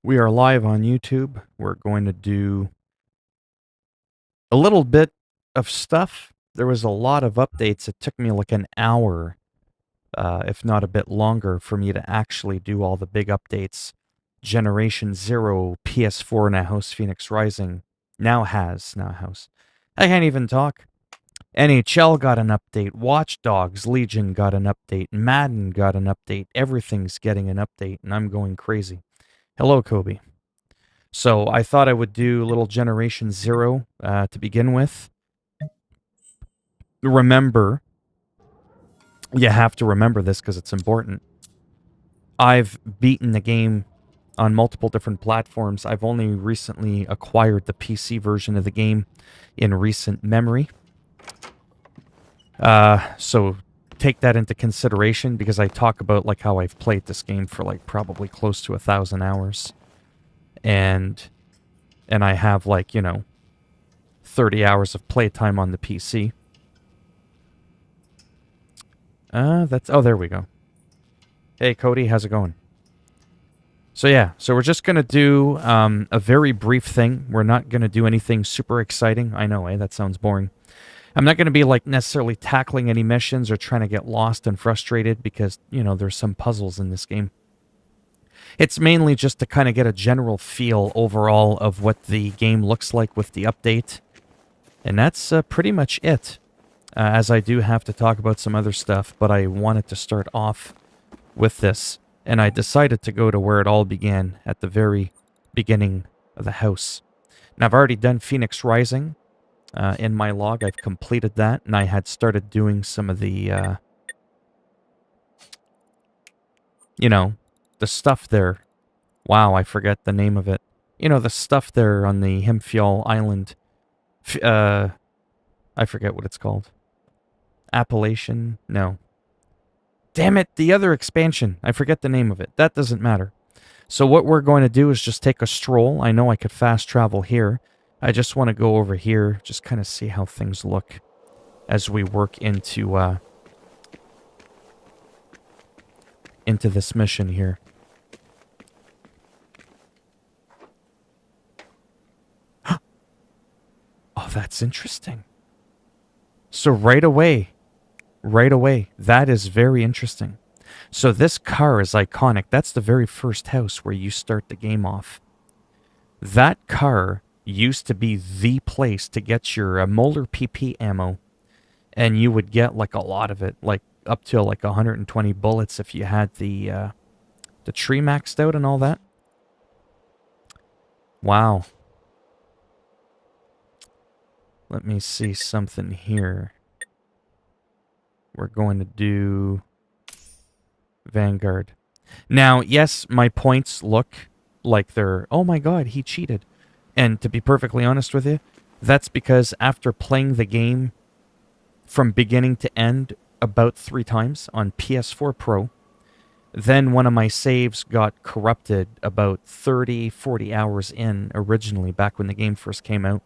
We are live on YouTube. We're going to do a little bit of stuff. There was a lot of updates. It took me like an hour, if not a bit longer, for me to actually do all the big updates. Generation Zero, PS4 now hosts Phoenix Rising. Now house. I can't even talk. NHL got an update. Watch Dogs Legion got an update. Madden got an update. Everything's getting an update, and I'm going crazy. Hello, Kobe. So I thought I would do a little Generation Zero to begin with. Remember, you have to remember this because it's important. I've beaten the game on multiple different platforms. I've only recently acquired the PC version of the game in recent memory. So take that into consideration because I talk about like how I've played this game for like probably close to 1,000 hours. And I have like, 30 hours of playtime on the PC. Oh, there we go. Hey, Cody, how's it going? So yeah, so we're just going to do a very brief thing. We're not going to do anything super exciting. I know, that sounds boring. I'm not going to be like necessarily tackling any missions or trying to get lost and frustrated because, there's some puzzles in this game. It's mainly just to kind of get a general feel overall of what the game looks like with the update. And that's pretty much it. As I do have to talk about some other stuff, but I wanted to start off with this. And I decided to go to where it all began, at the very beginning of the house. Now, I've already done Phoenix Rising. In my log, I've completed that, and I had started doing some of the, the stuff there. Wow, I forget the name of it. The stuff there on the Himfial Island. I forget what it's called. Appellation? No. Damn it, the other expansion. I forget the name of it. That doesn't matter. So what we're going to do is just take a stroll. I know I could fast travel here. I just want to go over here, just kind of see how things look as we work into this mission here. Oh, that's interesting. So right away, that is very interesting. So this car is iconic. That's the very first house where you start the game off. That car used to be the place to get your Molar PP ammo, and you would get like a lot of it, like up to like 120 bullets if you had the tree maxed out and all that. Wow. Let me see something here. We're going to do Vanguard. Now, yes, my points look like they're, oh my god, he cheated. And to be perfectly honest with you, that's because after playing the game from beginning to end about 3 times on PS4 Pro, then one of my saves got corrupted about 30, 40 hours in originally, back when the game first came out.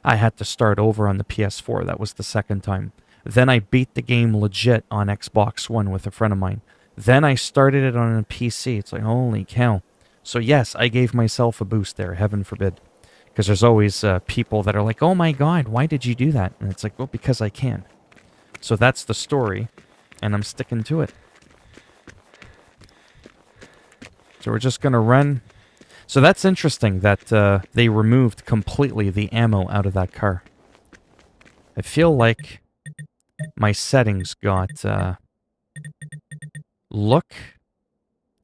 I had to start over on the PS4. That was the second time. Then I beat the game legit on Xbox One with a friend of mine. Then I started it on a PC. It's like, holy cow. So yes, I gave myself a boost there, heaven forbid. Because there's always people that are like, oh my god, why did you do that? And it's like, well, because I can. So that's the story, and I'm sticking to it. So we're just going to run. So that's interesting that they removed completely the ammo out of that car. I feel like my settings got look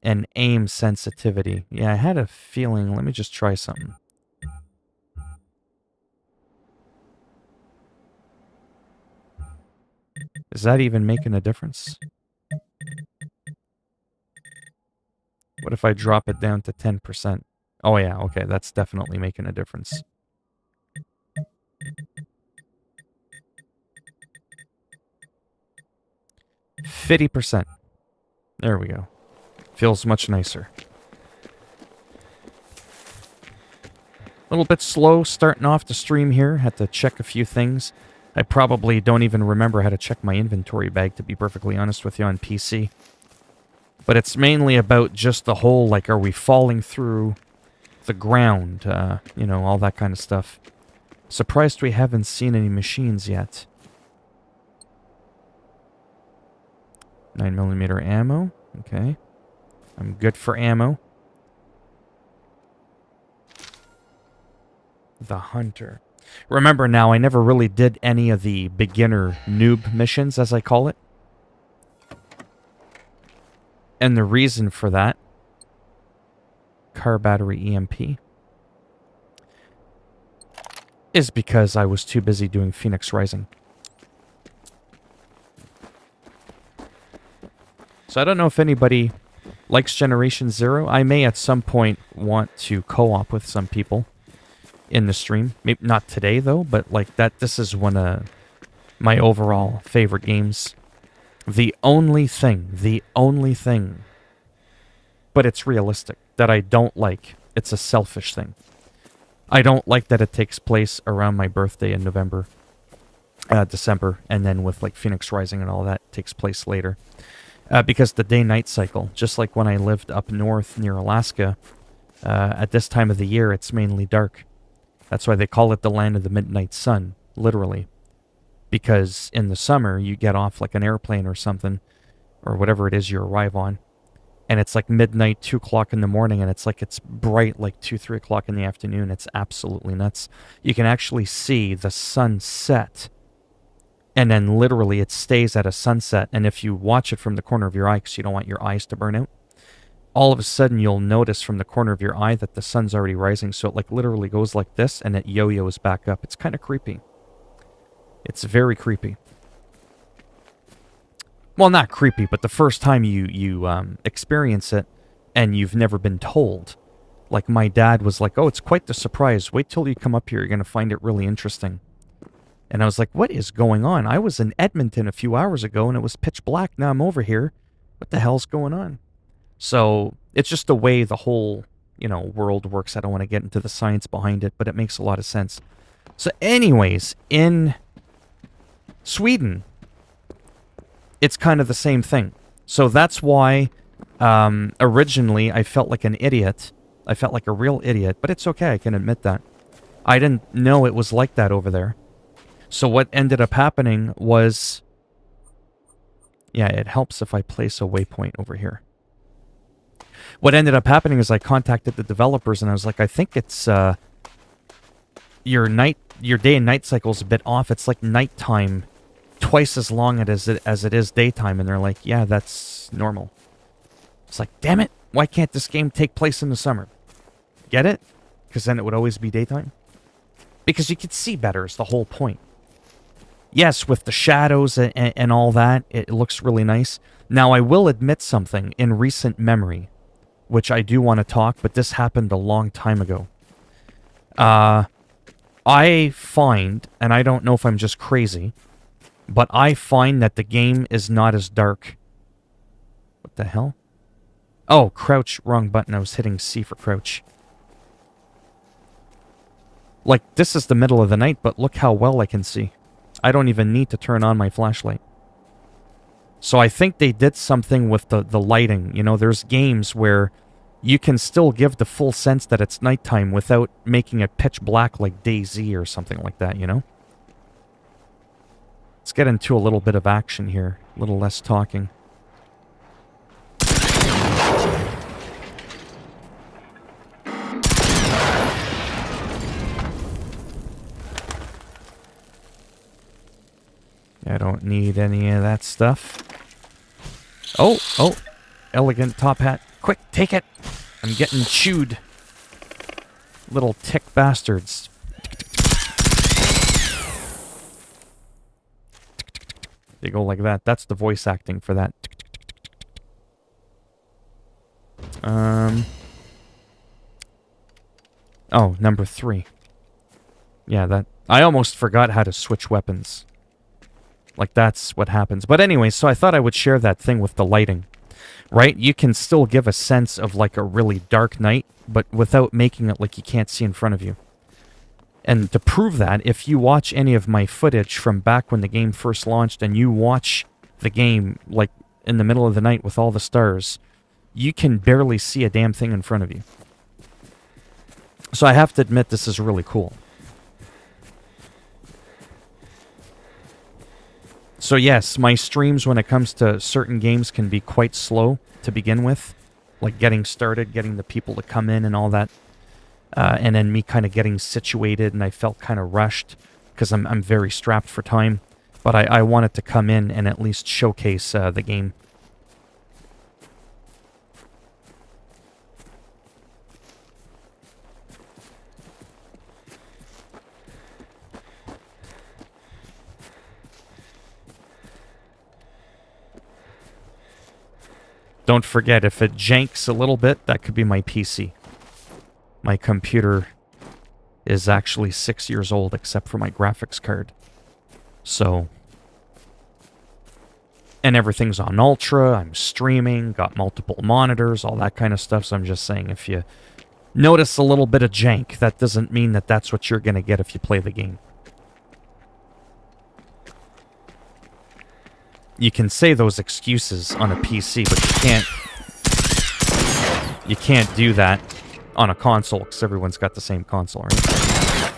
and aim sensitivity. Yeah, I had a feeling. Let me just try something. Is that even making a difference? What if I drop it down to 10%? Oh yeah, okay, that's definitely making a difference. %. There we go. Feels much nicer. A little bit slow starting off the stream here. Had to check a few things. I probably don't even remember how to check my inventory bag, to be perfectly honest with you, on PC. But it's mainly about just the whole, like, are we falling through the ground, you know, all that kind of stuff. Surprised we haven't seen any machines yet. 9mm ammo. Okay. I'm good for ammo. The Hunter. Remember now, I never really did any of the beginner noob missions, as I call it. And the reason for that, car battery EMP, is because I was too busy doing Phoenix Rising. So I don't know if anybody likes Generation Zero. I may at some point want to co-op with some people in the stream. Maybe not today though, but like that, this is one of my overall favorite games. The only thing, but it's realistic, that I don't like, it's a selfish thing. I don't like that it takes place around my birthday in December, and then with like Phoenix Rising and all that takes place later. Because the day-night cycle, just like when I lived up north near Alaska, at this time of the year, it's mainly dark. That's why they call it the land of the midnight sun, literally. Because in the summer, you get off like an airplane or something, or whatever it is you arrive on, and it's like midnight, 2 o'clock in the morning, and it's like it's bright like 2, 3 o'clock in the afternoon. It's absolutely nuts. You can actually see the sun set, and then literally it stays at a sunset, and if you watch it from the corner of your eye, because you don't want your eyes to burn out, all of a sudden you'll notice from the corner of your eye that the sun's already rising, so it like literally goes like this, and it yo-yos back up. It's kind of creepy. It's very creepy. Well, not creepy, but the first time you experience it, and you've never been told. Like my dad was like, oh, it's quite the surprise. Wait till you come up here. You're going to find it really interesting. And I was like, what is going on? I was in Edmonton a few hours ago, and it was pitch black. Now I'm over here. What the hell's going on? So it's just the way the whole, you know, world works. I don't want to get into the science behind it, but it makes a lot of sense. So anyways, in Sweden, it's kind of the same thing. So that's why originally I felt like an idiot. I felt like a real idiot, but it's okay. I can admit that. I didn't know it was like that over there. So what ended up happening was, yeah, it helps if I place a waypoint over here. What ended up happening is I contacted the developers, and I was like, I think it's your day and night cycle is a bit off. It's like nighttime twice as long as it is daytime, and they're like, yeah, that's normal. It's like, damn it, why can't this game take place in the summer? Get it? Because then it would always be daytime. Because you could see better is the whole point. Yes, with the shadows and all that, it looks really nice. Now, I will admit something in recent memory, which I do want to talk, but this happened a long time ago. I find, and I don't know if I'm just crazy, but I find that the game is not as dark. What the hell? Oh, crouch, wrong button. I was hitting C for crouch. Like, this is the middle of the night, but look how well I can see. I don't even need to turn on my flashlight. So I think they did something with the lighting. You know, there's games where you can still give the full sense that it's nighttime without making it pitch black like DayZ or something like that, you know? Let's get into a little bit of action here. A little less talking. I don't need any of that stuff. Oh, elegant top hat. Quick, take it. I'm getting chewed. Little tick bastards. They go like that. That's the voice acting for that. Oh, number 3. Yeah, that... I almost forgot how to switch weapons. Like, that's what happens. But anyway, so I thought I would share that thing with the lighting. Right? You can still give a sense of, like, a really dark night, but without making it like you can't see in front of you. And to prove that, if you watch any of my footage from back when the game first launched, and you watch the game, like, in the middle of the night with all the stars, you can barely see a damn thing in front of you. So I have to admit this is really cool. So yes, my streams when it comes to certain games can be quite slow to begin with. Like getting started, getting the people to come in and all that. And then me kind of getting situated, and I felt kind of rushed because I'm very strapped for time. But I wanted to come in and at least showcase the game. Don't forget, if it janks a little bit, that could be my PC. My computer is actually 6 years old, except for my graphics card. So... And everything's on Ultra, I'm streaming, got multiple monitors, all that kind of stuff, so I'm just saying, if you notice a little bit of jank, that doesn't mean that that's what you're going to get if you play the game. You can say those excuses on a PC, but you can't do that on a console, because everyone's got the same console, right?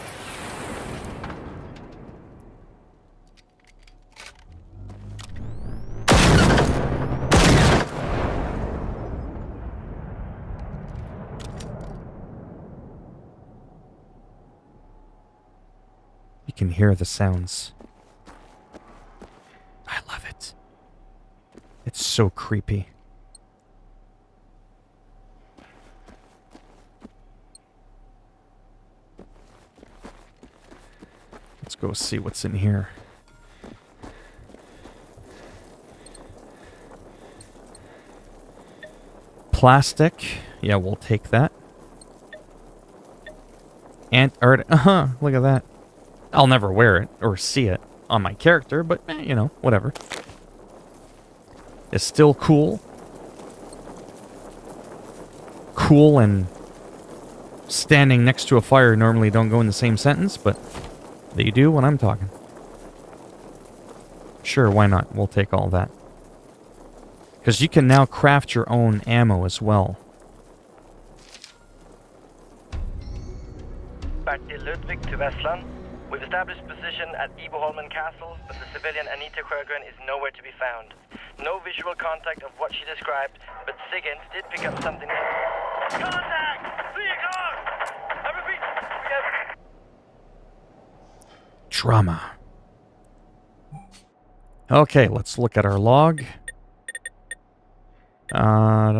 You can hear the sounds. I love it. It's so creepy. Let's go see what's in here. Plastic. Yeah, we'll take that. Antarctica. Look at that. I'll never wear it or see it on my character, but, you know, whatever. It's still cool. Cool and standing next to a fire normally don't go in the same sentence, but they do when I'm talking. Sure, why not? We'll take all that. Because you can now craft your own ammo as well. Bertil Ludwig to Westland. We've established position at Iboholmen Castle, but the civilian Anita Sjögren is nowhere to be found. No visual contact of what she described, but SIGINT did pick up something. Contact! 3 o'clock! I repeat, we have... Drama. Okay, let's look at our log. Yeah,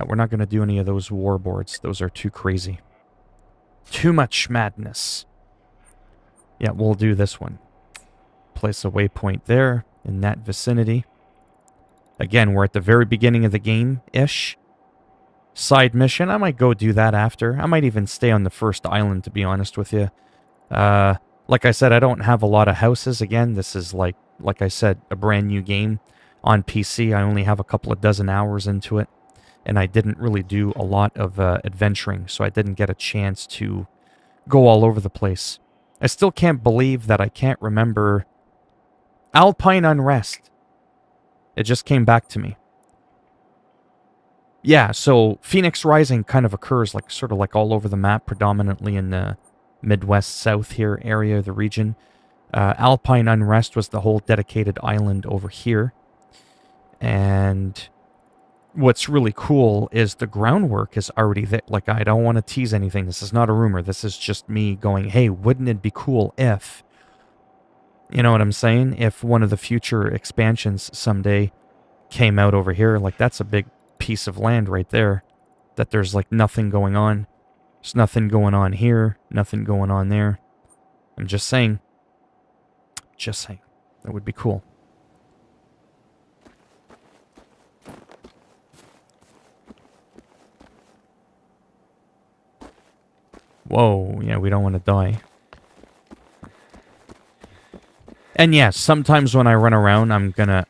we're not going to do any of those war boards. Those are too crazy. Too much madness. Yeah, we'll do this one. Place a waypoint there, in that vicinity. Again, we're at the very beginning of the game-ish. Side mission, I might go do that after. I might even stay on the first island, to be honest with you. Like I said, I don't have a lot of houses. Again, this is like I said, a brand new game. On PC, I only have a couple of dozen hours into it. And I didn't really do a lot of adventuring, so I didn't get a chance to go all over the place. I still can't believe that I can't remember Alpine Unrest. It just came back to me. Yeah, so Phoenix Rising kind of occurs like sort of like all over the map, predominantly in the Midwest South here area of the region. Alpine Unrest was the whole dedicated island over here. And what's really cool is the groundwork is already there. Like, I don't want to tease anything. This is not a rumor. This is just me going, hey, wouldn't it be cool if... You know what I'm saying? If one of the future expansions someday came out over here, like, that's a big piece of land right there. That there's, like, nothing going on. There's nothing going on here. Nothing going on there. I'm just saying. Just saying. That would be cool. Whoa, yeah, we don't want to die. And yes, sometimes when I run around, I'm gonna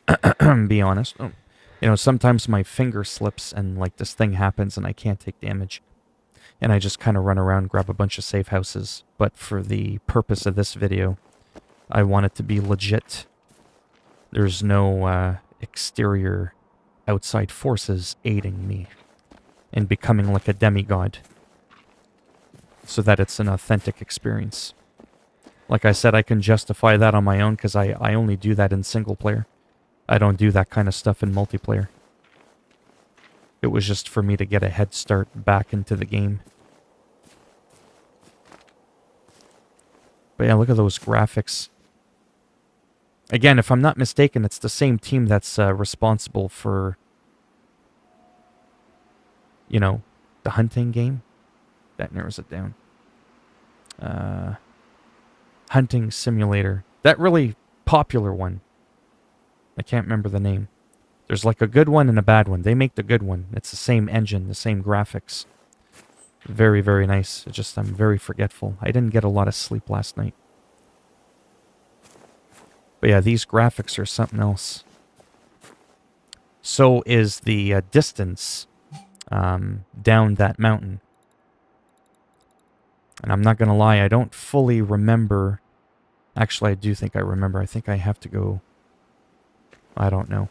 be honest. You know, sometimes my finger slips and like this thing happens and I can't take damage. And I just kind of run around, grab a bunch of safe houses. But for the purpose of this video, I want it to be legit. There's no exterior outside forces aiding me in becoming like a demigod. so that it's an authentic experience. Like I said, I can justify that on my own because I only do that in single player. I don't do that kind of stuff in multiplayer. It was just for me to get a head start back into the game. But yeah, look at those graphics. Again, if I'm not mistaken, it's the same team that's responsible for, you know, the hunting game. That narrows it down. Hunting Simulator. That really popular one. I can't remember the name. There's like a good one and a bad one. They make the good one. It's the same engine, the same graphics. Very, very nice. It's just I'm very forgetful. I didn't get a lot of sleep last night. But yeah, these graphics are something else. So is the distance down that mountain. And I'm not going to lie, I don't fully remember. Actually, I do think I remember. I think I have to go... I don't know.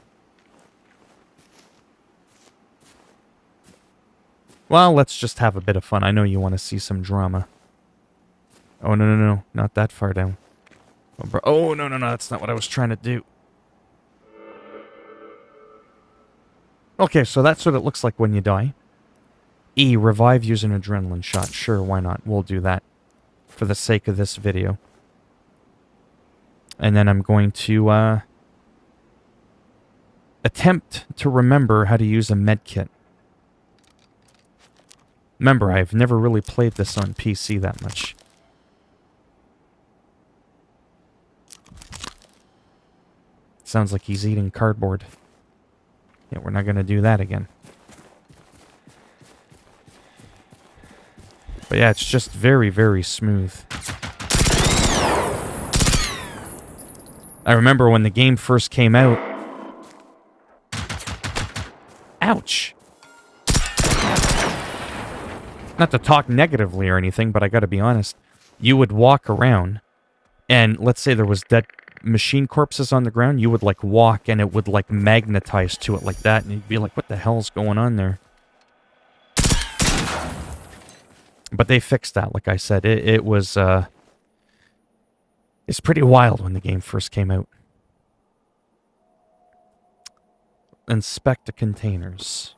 Well, let's just have a bit of fun. I know you want to see some drama. Oh, no, no, no. Not that far down. Oh, no, no, no. That's not what I was trying to do. Okay, so that's what it looks like when you die. E, revive using an adrenaline shot. Sure, why not? We'll do that for the sake of this video. And then I'm going to attempt to remember how to use a medkit. Remember, I've never really played this on PC that much. Sounds like he's eating cardboard. Yeah, we're not going to do that again. But yeah, it's just very, very smooth. I remember when the game first came out. Ouch! Not to talk negatively or anything, but I gotta be honest. You would walk around, and let's say there was dead machine corpses on the ground, you would like walk and it would like magnetize to it like that, and you'd be like, what the hell's going on there? But they fixed that, like I said. It was, it's pretty wild when the game first came out. Inspect the containers.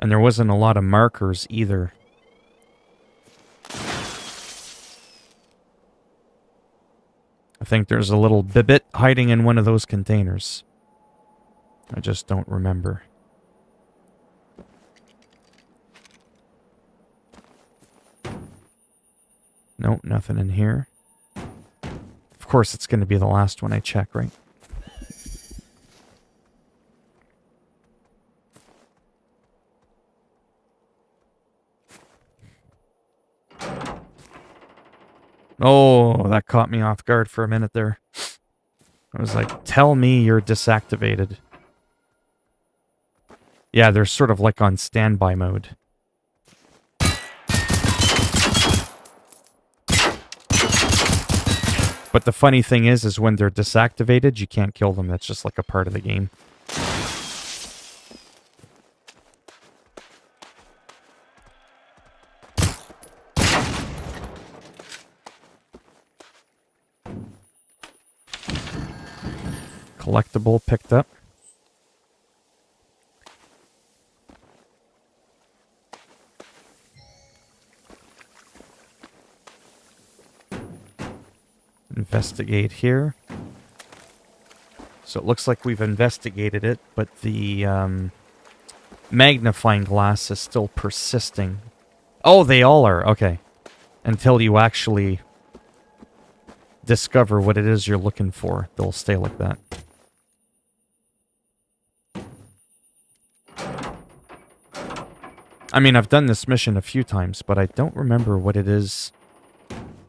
And there wasn't a lot of markers either. I think there's a little bibbit hiding in one of those containers. I just don't remember. Nope, nothing in here. Of course, it's going to be the last one I check, right? Oh, that caught me off guard for a minute there. I was like, tell me you're desactivated. Yeah, they're sort of like on standby mode. But the funny thing is when they're desactivated, you can't kill them. That's just like a part of the game. Collectible picked up. Investigate here. So it looks like we've investigated it, but the magnifying glass is still persisting. Oh, they all are. Okay. Until you actually discover what it is you're looking for, they'll stay like that. I mean, I've done this mission a few times, but I don't remember what it is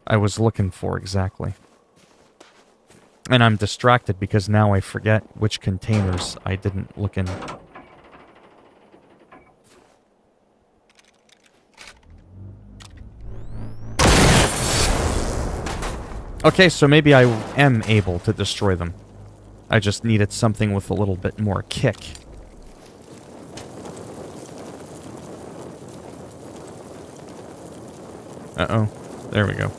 I was looking for exactly. And I'm distracted because now I forget which containers I didn't look in. Okay, so maybe I am able to destroy them. I just needed something with a little bit more kick. Uh-oh. There we go.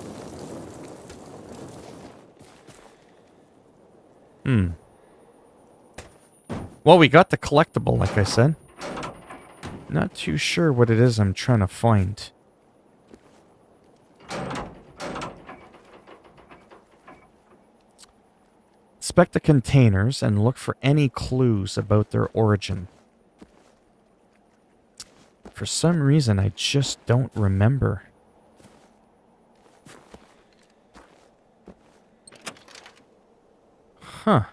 Well, we got the collectible, like I said. Not too sure what it is I'm trying to find. Inspect the containers and look for any clues about their origin. For some reason, I just don't remember. Huh.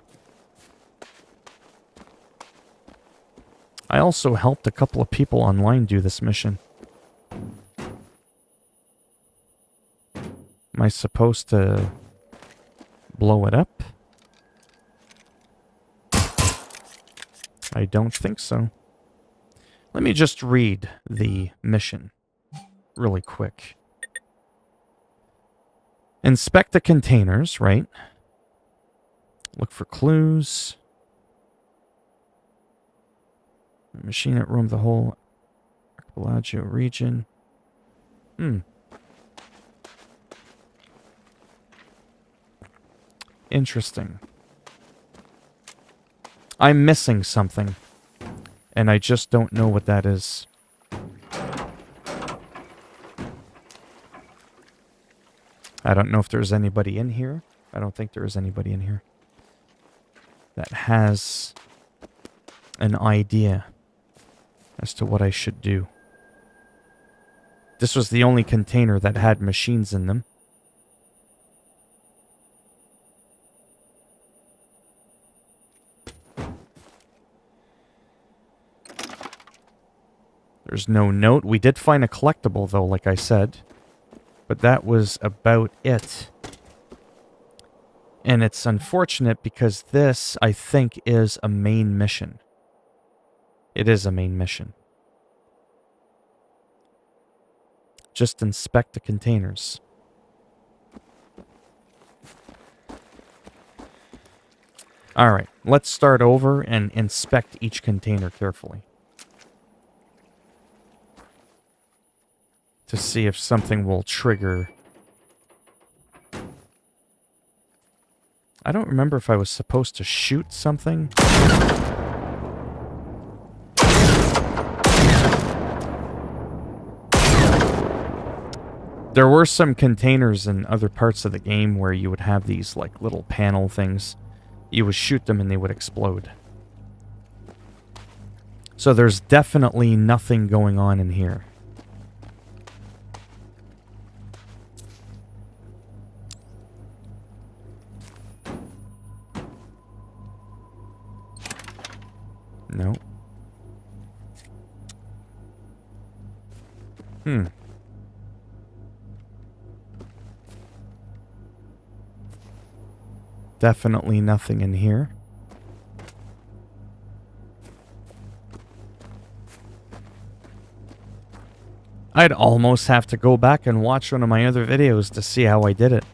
I also helped a couple of people online do this mission. Am I supposed to blow it up? I don't think so. Let me just read the mission really quick. Inspect the containers, right? Look for clues. Machine at room the whole archipelago region. Interesting. I'm missing something, and I just don't know what that is. I don't know if there's anybody in here. I don't think there is anybody in here that has an idea as to what I should do. This was the only container that had machines in them. There's no note. We did find a collectible, though, like I said. But that was about it. And it's unfortunate because this, I think, is a main mission. It is a main mission. Just inspect the containers. Alright, let's start over and inspect each container carefully. To see if something will trigger. I don't remember if I was supposed to shoot something. There were some containers in other parts of the game where you would have these like little panel things. You would shoot them and they would explode. So there's definitely nothing going on in here. No. Definitely nothing in here. I'd almost have to go back and watch one of my other videos to see how I did it.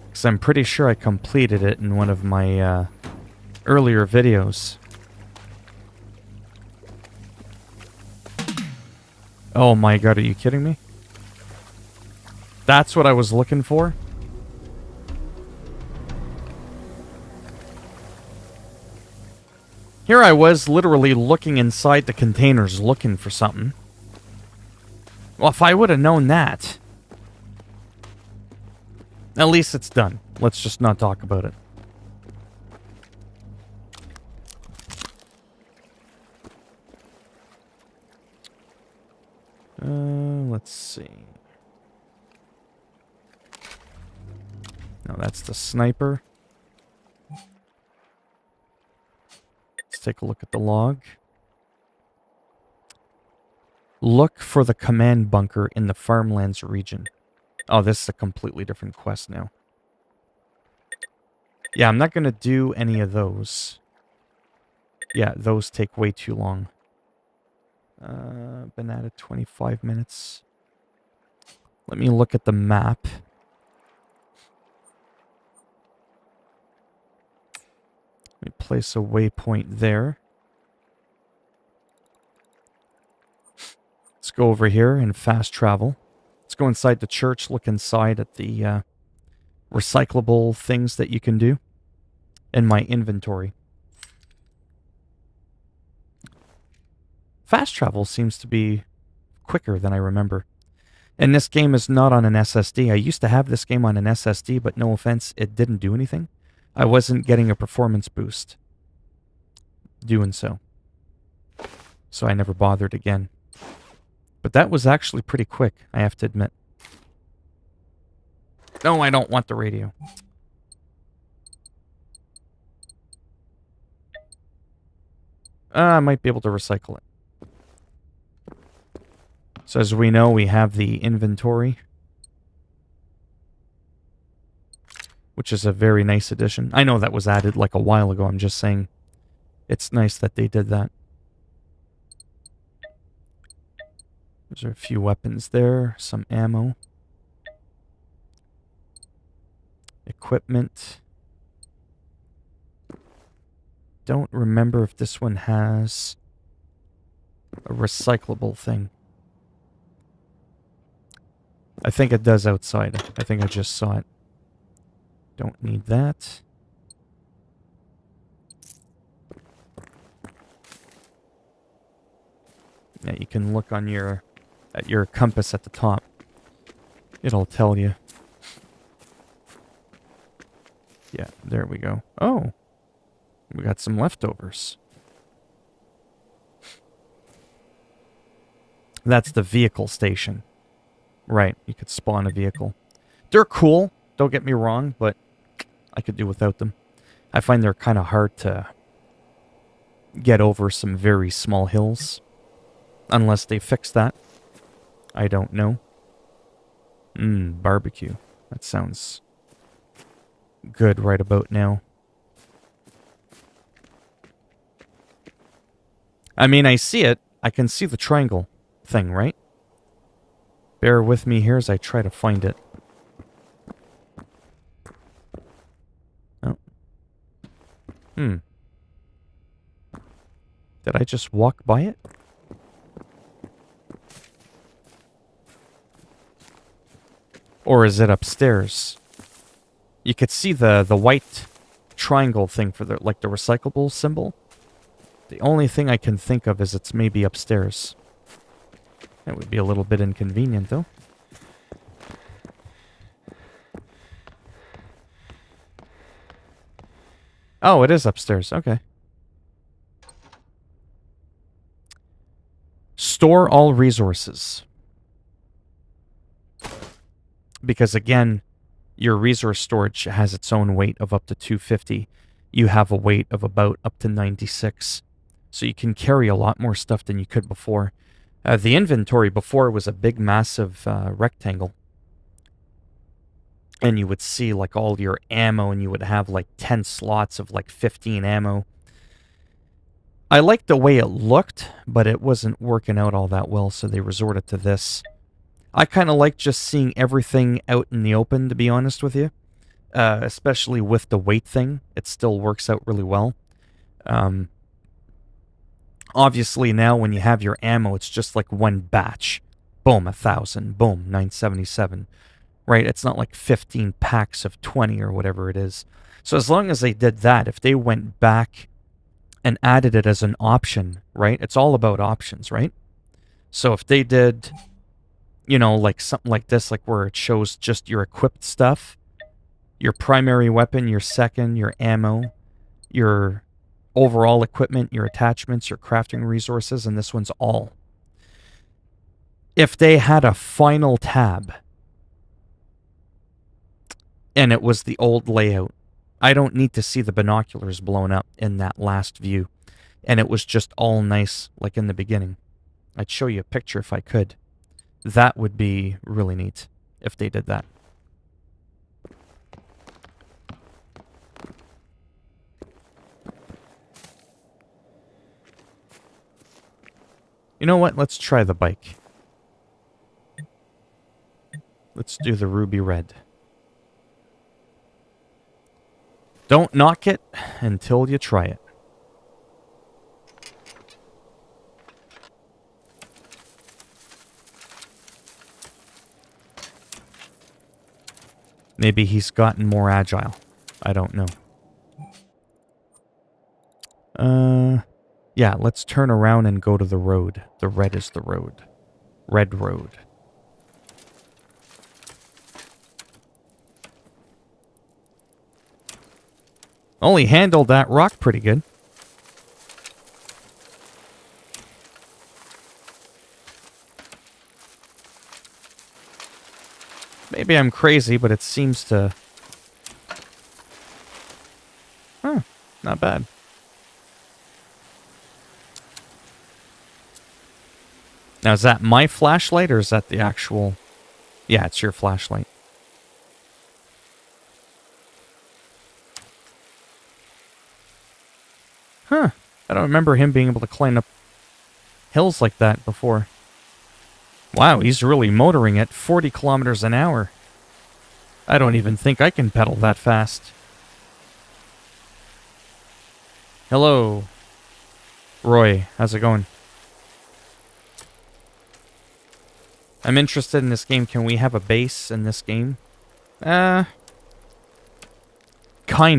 Because I'm pretty sure I completed it in one of my earlier videos. Oh my god, are you kidding me? That's what I was looking for? Here I was literally looking inside the containers looking for something. Well, if I would have known that... At least it's done. Let's just not talk about it. Let's see. No, that's the sniper. Let's take a look at the log. Look for the command bunker in the farmlands region. Oh, this is a completely different quest now. Yeah, I'm not going to do any of those. Yeah, those take way too long. Been at it 25 minutes. Let me look at the map. Let me place a waypoint there. Let's go over here and fast travel. Let's go inside the church, look inside at the recyclable things that you can do in my inventory. Fast travel seems to be quicker than I remember. And this game is not on an SSD. I used to have this game on an SSD, but no offense, it didn't do anything. I wasn't getting a performance boost doing so. So I never bothered again. But that was actually pretty quick, I have to admit. No, I don't want the radio. I might be able to recycle it. So as we know, we have the inventory, which is a very nice addition. I know that was added like a while ago. I'm just saying it's nice that they did that. There's a few weapons there, some ammo. Equipment. Don't remember if this one has a recyclable thing. I think it does outside. I think I just saw it. Don't need that. Yeah, you can look on at your compass at the top. It'll tell you. Yeah, there we go. Oh, we got some leftovers. That's the vehicle station. Right, you could spawn a vehicle. They're cool, don't get me wrong, but I could do without them. I find they're kind of hard to get over some very small hills. Unless they fix that. I don't know. Barbecue. That sounds good right about now. I mean, I see it. I can see the triangle thing, right? Bear with me here as I try to find it. Oh. Did I just walk by it? Or is it upstairs? You could see the white triangle thing for the recyclable symbol. The only thing I can think of is it's maybe upstairs. That would be a little bit inconvenient, though. Oh, it is upstairs. Okay. Store all resources. Because, again, your resource storage has its own weight of up to 250. You have a weight of about up to 96. So you can carry a lot more stuff than you could before. The inventory before was a big, massive rectangle. And you would see, like, all your ammo, and you would have, like, 10 slots of, like, 15 ammo. I liked the way it looked, but it wasn't working out all that well, so they resorted to this. I kind of like just seeing everything out in the open, to be honest with you. Especially with the weight thing. It still works out really well. Obviously now when you have your ammo, it's just like one batch. Boom, 1,000. Boom, 977. Right? It's not like 15 packs of 20 or whatever it is. So as long as they did that, if they went back and added it as an option, right? It's all about options, right? So if they did, you know, like something like this, like where it shows just your equipped stuff, your primary weapon, your second, your ammo, your overall equipment, your attachments, your crafting resources, and this one's all. If they had a final tab and it was the old layout, I don't need to see the binoculars blown up in that last view. And it was just all nice, like in the beginning. I'd show you a picture if I could. That would be really neat if they did that. You know what? Let's try the bike. Let's do the ruby red. Don't knock it until you try it. Maybe he's gotten more agile. I don't know. Yeah, let's turn around and go to the road. The red is the road. Red road. Only handled that rock pretty good. Maybe I'm crazy, but it seems to... Huh, not bad. Now, is that my flashlight, or is that the actual... Yeah, it's your flashlight. Huh. I don't remember him being able to climb up hills like that before. Wow, he's really motoring at 40 kilometers an hour. I don't even think I can pedal that fast. Hello, Roy. How's it going? I'm interested in this game. Can we have a base in this game? Kind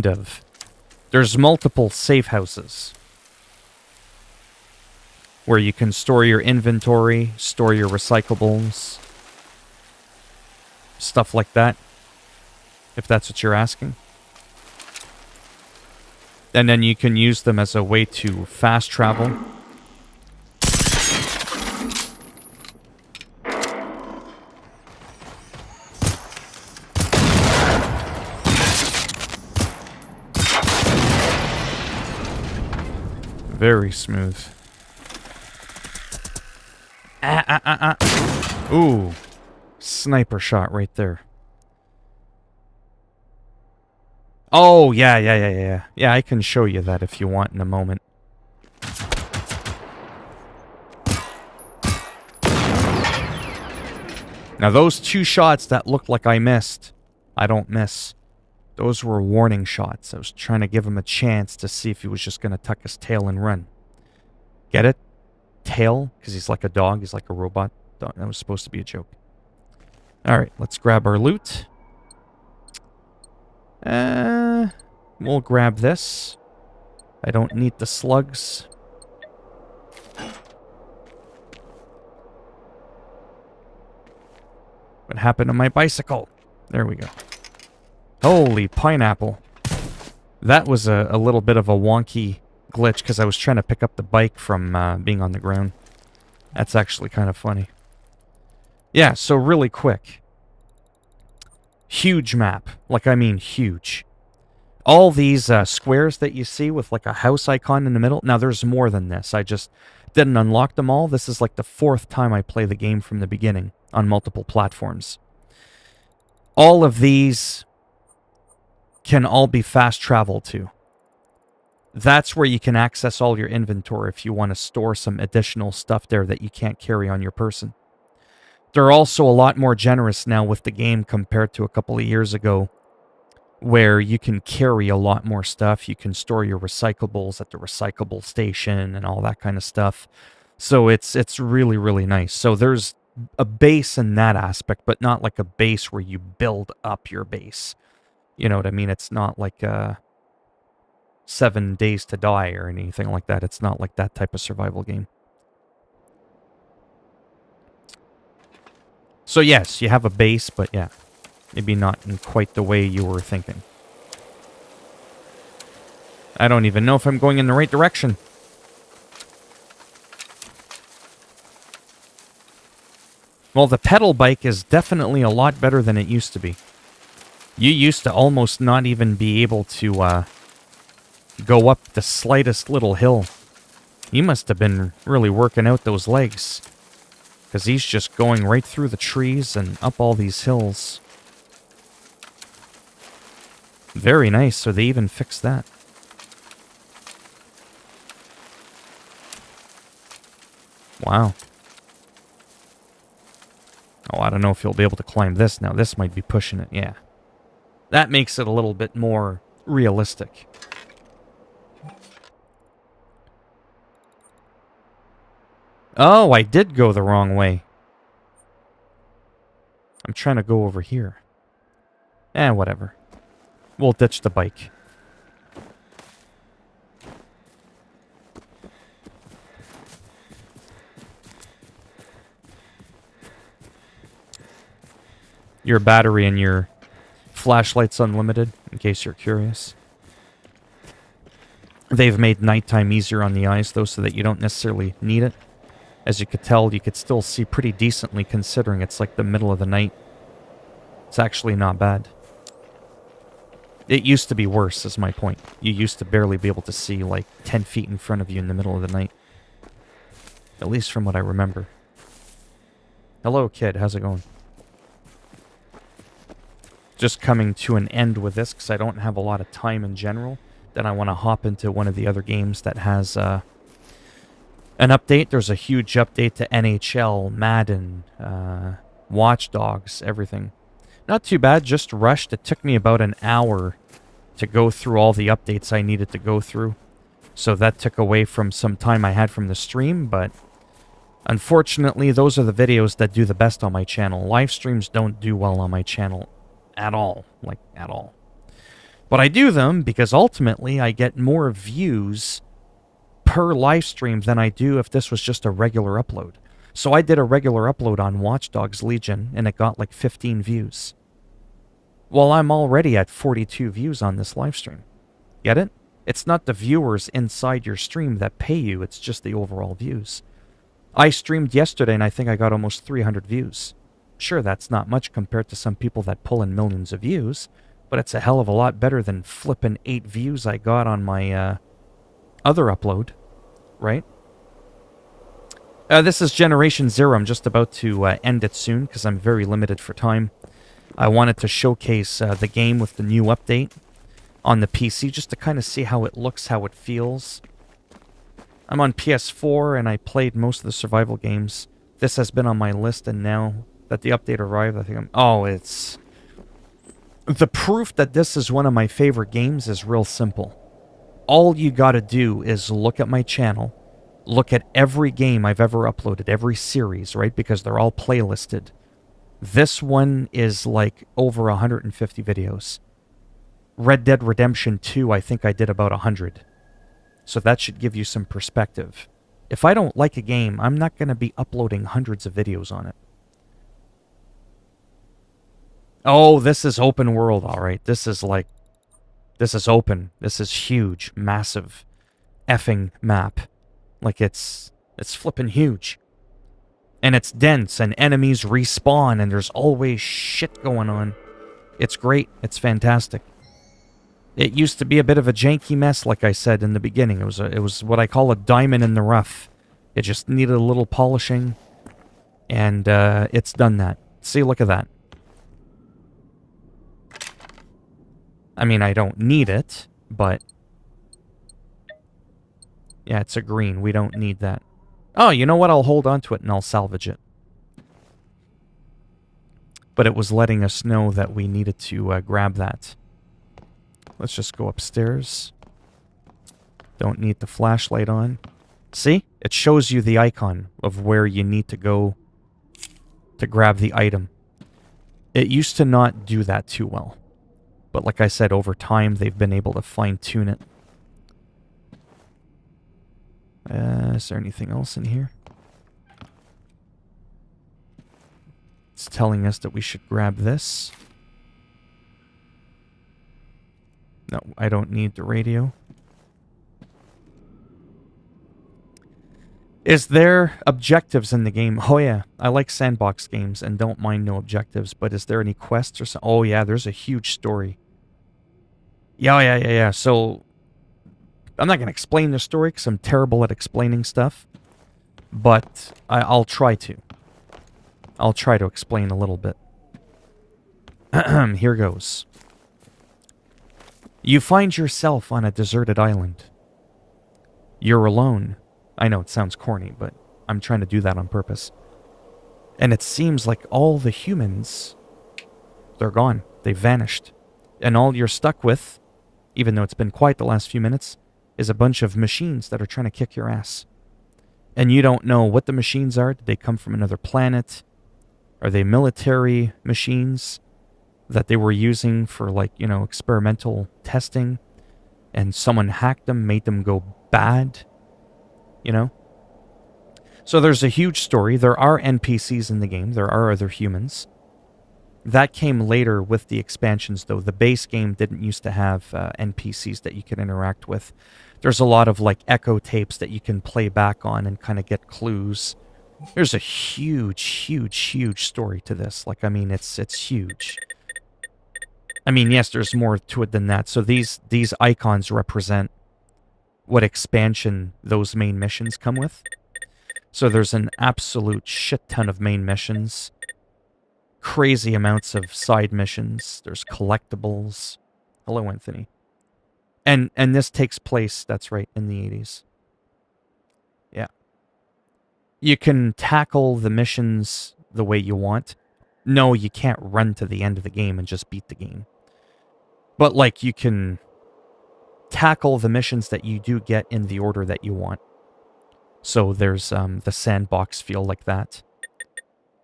of. There's multiple safe houses where you can store your inventory, store your recyclables, stuff like that, if that's what you're asking. And then you can use them as a way to fast travel. Very smooth. Ooh. Sniper shot right there. Oh, yeah. Yeah, I can show you that if you want in a moment. Now, those two shots that looked like I missed, I don't miss. Those were warning shots. I was trying to give him a chance to see if he was just going to tuck his tail and run. Get it? Tail? Because he's like a dog. He's like a robot. That was supposed to be a joke. Alright, let's grab our loot. We'll grab this. I don't need the slugs. What happened to my bicycle? There we go. Holy pineapple. That was a little bit of a wonky glitch because I was trying to pick up the bike from being on the ground. That's actually kind of funny. Yeah, so really quick. Huge map. Like, I mean huge. All these squares that you see with like a house icon in the middle. Now, there's more than this. I just didn't unlock them all. This is like the 4th time I play the game from the beginning on multiple platforms. All of these can all be fast traveled to. That's where you can access all your inventory if you want to store some additional stuff there that you can't carry on your person. They're also a lot more generous now with the game compared to a couple of years ago, where you can carry a lot more stuff. You can store your recyclables at the recyclable station and all that kind of stuff. So it's really, really nice. So there's a base in that aspect, but not like a base where you build up your base. You know what I mean? It's not like 7 Days to Die or anything like that. It's not like that type of survival game. So yes, you have a base, but yeah, maybe not in quite the way you were thinking. I don't even know if I'm going in the right direction. Well, the pedal bike is definitely a lot better than it used to be. You used to almost not even be able to go up the slightest little hill. You must have been really working out those legs. Because he's just going right through the trees and up all these hills. Very nice, so they even fixed that. Wow. Oh, I don't know if you'll be able to climb this now. This might be pushing it, yeah. That makes it a little bit more realistic. Oh, I did go the wrong way. I'm trying to go over here. Whatever. We'll ditch the bike. Your battery and your flashlight's unlimited, in case you're curious. They've made nighttime easier on the eyes, though, so that you don't necessarily need it. As you could tell, you could still see pretty decently, considering it's like the middle of the night. It's actually not bad. It used to be worse, is my point. You used to barely be able to see, like, 10 feet in front of you in the middle of the night. At least from what I remember. Hello, kid. How's it going? Just coming to an end with this, because I don't have a lot of time in general. Then I want to hop into one of the other games that has an update. There's a huge update to NHL, Madden, Watch Dogs, everything. Not too bad, just rushed. It took me about an hour to go through all the updates I needed to go through. So that took away from some time I had from the stream, but unfortunately, those are the videos that do the best on my channel. Live streams don't do well on my channel at all. Like, at all. But I do them because ultimately I get more views per live stream than I do if this was just a regular upload. So I did a regular upload on Watch Dogs Legion, and it got like 15 views. Well, I'm already at 42 views on this live stream. Get it? It's not the viewers inside your stream that pay you, it's just the overall views. I streamed yesterday, and I think I got almost 300 views. Sure, that's not much compared to some people that pull in millions of views, but it's a hell of a lot better than flippin' 8 views I got on my other upload, right? This is Generation Zero. I'm just about to end it soon because I'm very limited for time. I wanted to showcase the game with the new update on the PC just to kind of see how it looks, how it feels. I'm on PS4 and I played most of the survival games. This has been on my list, and now that the update arrived, I think I'm... Oh, it's... The proof that this is one of my favorite games is real simple. All you gotta do is look at my channel, look at every game I've ever uploaded, every series, right? Because they're all playlisted. This one is like over 150 videos. Red Dead Redemption 2, I think I did about 100. So that should give you some perspective. If I don't like a game, I'm not going to be uploading hundreds of videos on it. Oh, this is open world, alright. This is like... This is open. This is huge, massive effing map. Like it's flippin' huge. And it's dense, and enemies respawn, and there's always shit going on. It's great. It's fantastic. It used to be a bit of a janky mess, like I said in the beginning. It was what I call a diamond in the rough. It just needed a little polishing, and it's done that. See, look at that. I mean, I don't need it, but... Yeah, it's a green. We don't need that. Oh, you know what? I'll hold on to it and I'll salvage it. But it was letting us know that we needed to grab that. Let's just go upstairs. Don't need the flashlight on. See? It shows you the icon of where you need to go to grab the item. It used to not do that too well. But like I said, over time, they've been able to fine-tune it. Is there anything else in here? It's telling us that we should grab this. No, I don't need the radio. Is there objectives in the game? Oh yeah, I like sandbox games and don't mind no objectives, but is there any quests or something? Oh yeah, there's a huge story. Yeah. So, I'm not going to explain the story because I'm terrible at explaining stuff. But I'll try to. I'll try to explain a little bit. Here goes. You find yourself on a deserted island. You're alone. I know it sounds corny, but I'm trying to do that on purpose. And it seems like all the humans, they're gone. They vanished. And all you're stuck with even though it's been quiet the last few minutes, is a bunch of machines that are trying to kick your ass. And you don't know what the machines are. Did they come from another planet? Are they military machines that they were using for, like, you know, experimental testing? And someone hacked them, made them go bad? You know? So there's a huge story. There are NPCs in the game. There are other humans. That came later with the expansions, though. The base game didn't used to have NPCs that you could interact with. There's a lot of, like, echo tapes that you can play back on and kind of get clues. There's a huge, huge, huge story to this. Like, I mean, it's huge. I mean, yes, there's more to it than that. So these icons represent what expansion those main missions come with. So there's an absolute shit ton of main missions. Crazy amounts of side missions. There's collectibles. Hello, Anthony. And this takes place, that's right, in the 80s. Yeah. You can tackle the missions the way you want. No, you can't run to the end of the game and just beat the game. But, like, you can tackle the missions that you do get in the order that you want. So there's the sandbox feel like that.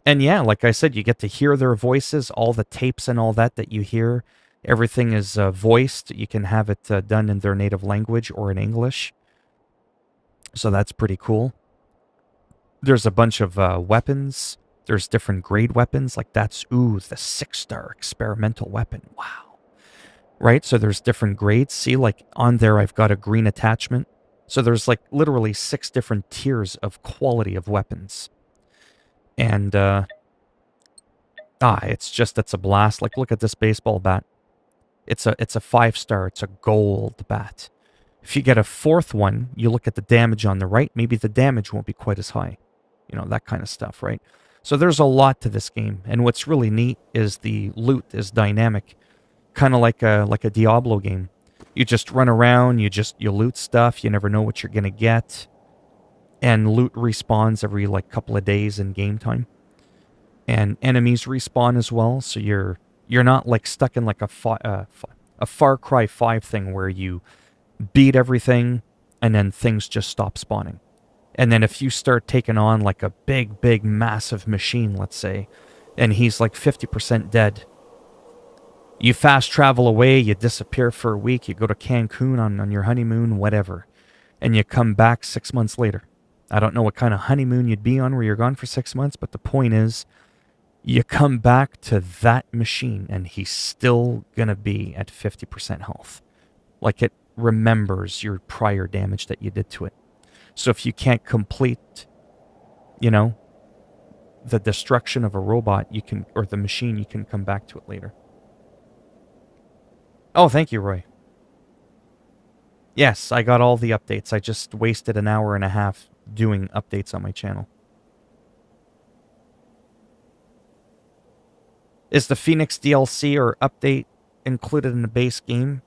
And yeah, like I said, you get to hear their voices, all the tapes and all that you hear. Everything is voiced. You can have it done in their native language or in English. So that's pretty cool. There's a bunch of weapons. There's different grade weapons. Like that's, ooh, the 6-star experimental weapon. Wow. Right? So there's different grades. See, like on there I've got a green attachment. So there's like literally 6 different tiers of quality of weapons. And, it's a blast. Like, look at this baseball bat. It's a 5-star. It's a gold bat. If you get a 4th one, you look at the damage on the right, maybe the damage won't be quite as high. You know, that kind of stuff, right? So there's a lot to this game. And what's really neat is the loot is dynamic. Kind of like a Diablo game. You just run around, you loot stuff, you never know what you're going to get. And loot respawns every, like, couple of days in game time. And enemies respawn as well, so you're not, like, stuck in, like, a Far Cry 5 thing where you beat everything and then things just stop spawning. And then if you start taking on, like, a big, massive machine, let's say, and he's, like, 50% dead, you fast travel away, you disappear for a week, you go to Cancun on your honeymoon, whatever, and you come back 6 months later. I don't know what kind of honeymoon you'd be on where you're gone for 6 months, but the point is, you come back to that machine and he's still gonna be at 50% health. Like, it remembers your prior damage that you did to it. So if you can't complete, you know, the destruction of a robot, or the machine, you can come back to it later. Oh, thank you, Roy. Yes, I got all the updates. I just wasted an hour and a half doing updates on my channel. Is the Phoenix DLC or update included in the base game?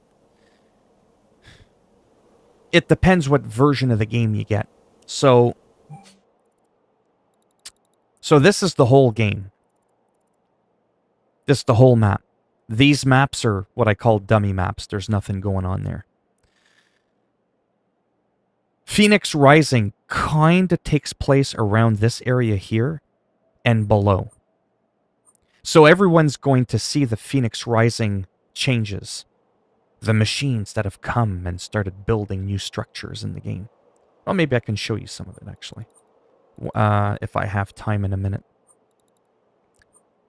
It depends what version of the game you get. So this is the whole game. This is the whole map. These maps are what I call dummy maps. There's nothing going on there. Phoenix Rising kind of takes place around this area here and below. So everyone's going to see the Phoenix Rising changes. The machines that have come and started building new structures in the game. Well, maybe I can show you some of it, actually. If I have time in a minute.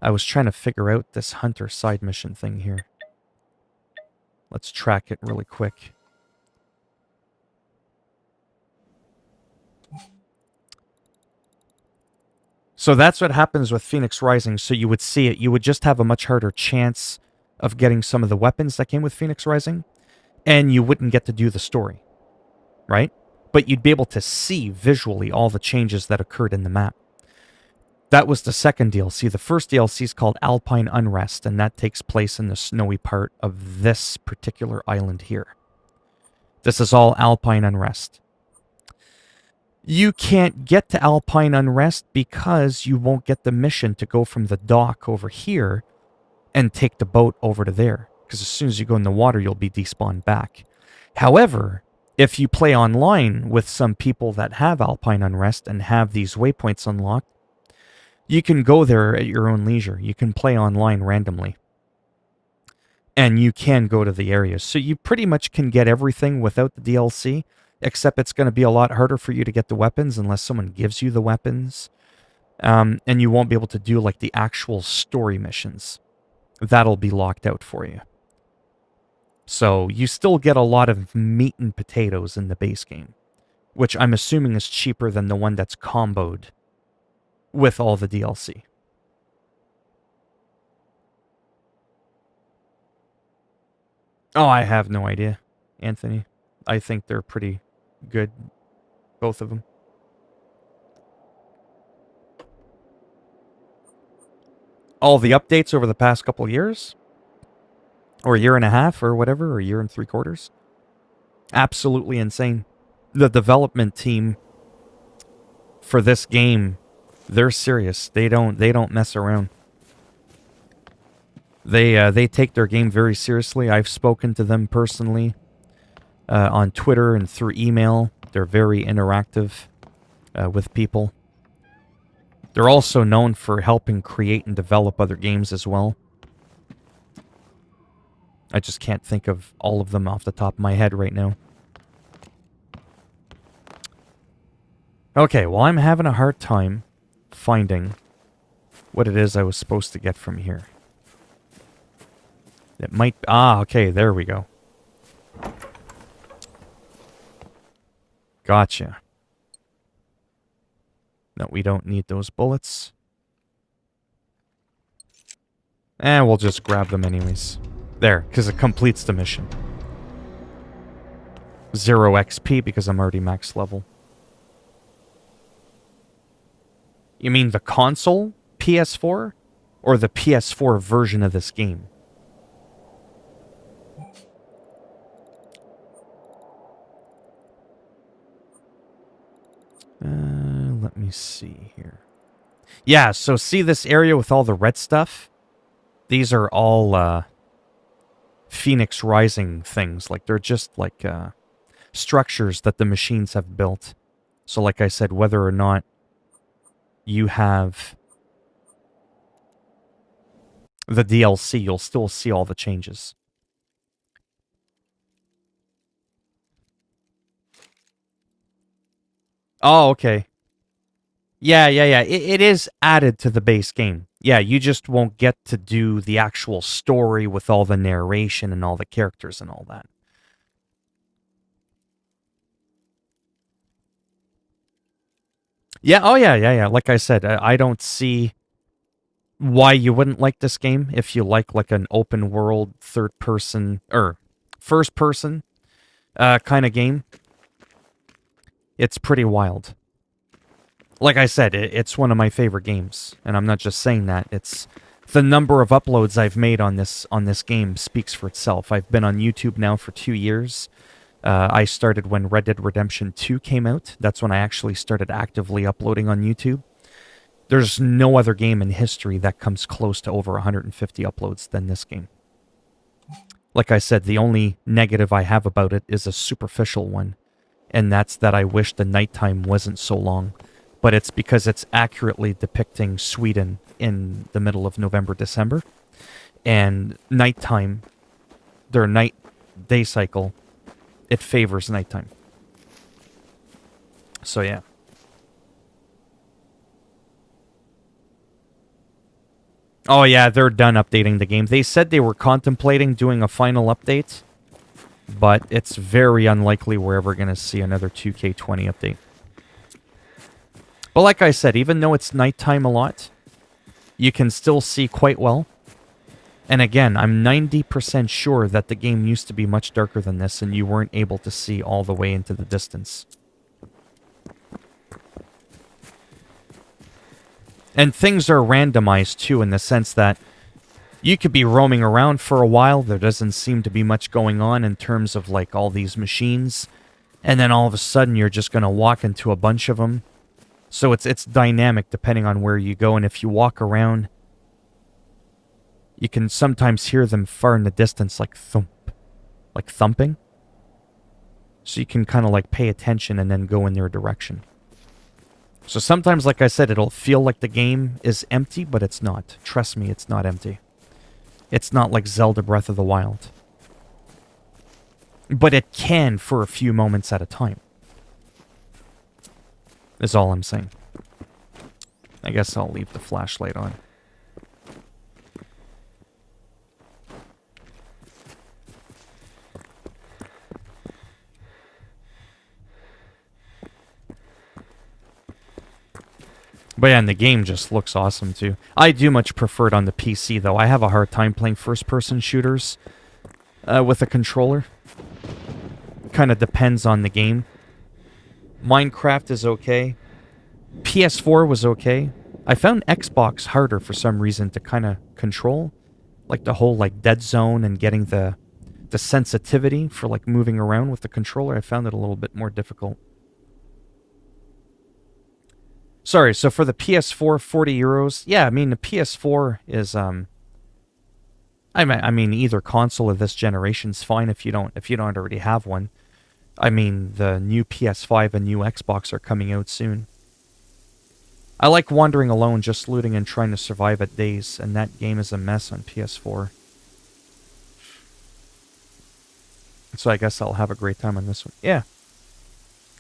I was trying to figure out this hunter side mission thing here. Let's track it really quick. So that's what happens with Phoenix Rising. So you would see it. You would just have a much harder chance of getting some of the weapons that came with Phoenix Rising. And you wouldn't get to do the story. Right? But you'd be able to see visually all the changes that occurred in the map. That was the second DLC. The first DLC is called Alpine Unrest. And that takes place in the snowy part of this particular island here. This is all Alpine Unrest. You can't get to Alpine Unrest because you won't get the mission to go from the dock over here and take the boat over to there. because as soon as you go in the water, you'll be despawned back. However, if you play online with some people that have Alpine Unrest and have these waypoints unlocked, you can go there at your own leisure. You can play online randomly. And you can go to the areas. So you pretty much can get everything without the DLC, except it's going to be a lot harder for you to get the weapons unless someone gives you the weapons. And you won't be able to do like the actual story missions. That'll be locked out for you. So you still get a lot of meat and potatoes in the base game, which I'm assuming is cheaper than the one that's comboed with all the DLC. Oh, I have no idea, Anthony. I think they're pretty good, both of them. All the updates over the past couple years? Or a year and a half, or whatever, or a year and 3/4? Absolutely insane. The development team for this game, they're serious. They don't mess around. They take their game very seriously. I've spoken to them personally on Twitter and through email. They're very interactive with people. They're also known for helping create and develop other games as well. I just can't think of all of them off the top of my head right now. Okay, well, I'm having a hard time finding what it is I was supposed to get from here. It might... Ah, okay, there we go. Gotcha. No, we don't need those bullets. And we'll just grab them anyways. There, because it completes the mission. 0 XP because I'm already max level. You mean the console PS4? Or the PS4 version of this game? Let me see here. Yeah, so see this area with all the red stuff? These are all Phoenix Rising things. Like, they're just like structures that the machines have built. So like I said, whether or not you have the DLC, you'll still see all the changes. Oh, okay. Yeah. It is added to the base game. Yeah, you just won't get to do the actual story with all the narration and all the characters and all that. Yeah, oh yeah. Like I said, I don't see why you wouldn't like this game if you like an open world, third person, or first person kind of game. It's pretty wild. Like I said, it's one of my favorite games, and I'm not just saying that. It's the number of uploads I've made on this game speaks for itself. I've been on YouTube now for 2 years. I started when Red Dead Redemption 2 came out. That's when I actually started actively uploading on YouTube. There's no other game in history that comes close to over 150 uploads than this game. Like I said, the only negative I have about it is a superficial one, and that's that I wish the nighttime wasn't so long. But it's because it's accurately depicting Sweden in the middle of November, December. And nighttime, their night-day cycle, it favors nighttime. So yeah. Oh yeah, they're done updating the game. They said they were contemplating doing a final update, but it's very unlikely we're ever going to see another 2K20 update. But like I said, even though it's nighttime a lot, you can still see quite well. And again, I'm 90% sure that the game used to be much darker than this, and you weren't able to see all the way into the distance. And things are randomized too, in the sense that you could be roaming around for a while, there doesn't seem to be much going on in terms of like all these machines, and then all of a sudden you're just going to walk into a bunch of them. So it's dynamic depending on where you go, and if you walk around, you can sometimes hear them far in the distance, like thump, like thumping. So you can kind of like pay attention and then go in their direction. So sometimes, like I said, it'll feel like the game is empty, but it's not. Trust me, it's not empty. It's not like Zelda Breath of the Wild. But it can for a few moments at a time. Is all I'm saying. I guess I'll leave the flashlight on. But yeah, and the game just looks awesome too. I do much prefer it on the PC though. I have a hard time playing first-person shooters with a controller. Kind of depends on the game. Minecraft is okay. PS4 was okay. I found Xbox harder for some reason to kind of control. Like the whole like dead zone and getting the sensitivity for like moving around with the controller. I found it a little bit more difficult. Sorry, so for the PS4, 40 euros. Yeah, I mean, the PS4 is, I mean, either console of this generation's fine if you don't already have one. I mean, the new PS5 and new Xbox are coming out soon. I like wandering alone, just looting and trying to survive at days, and that game is a mess on PS4. So I guess I'll have a great time on this one. Yeah.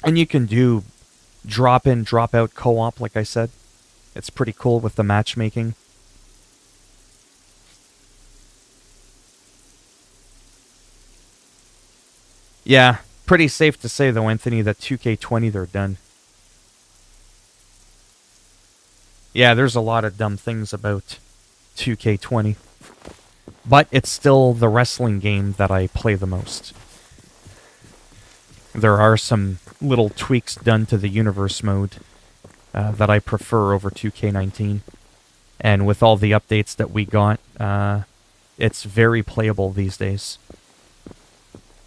And you can do drop in, drop out co-op, like I said. It's pretty cool with the matchmaking. Yeah, pretty safe to say though, Anthony, that 2K20, they're done. Yeah, there's a lot of dumb things about 2K20. But it's still the wrestling game that I play the most. There are some little tweaks done to the universe mode that I prefer over 2K19. And with all the updates that we got, it's very playable these days.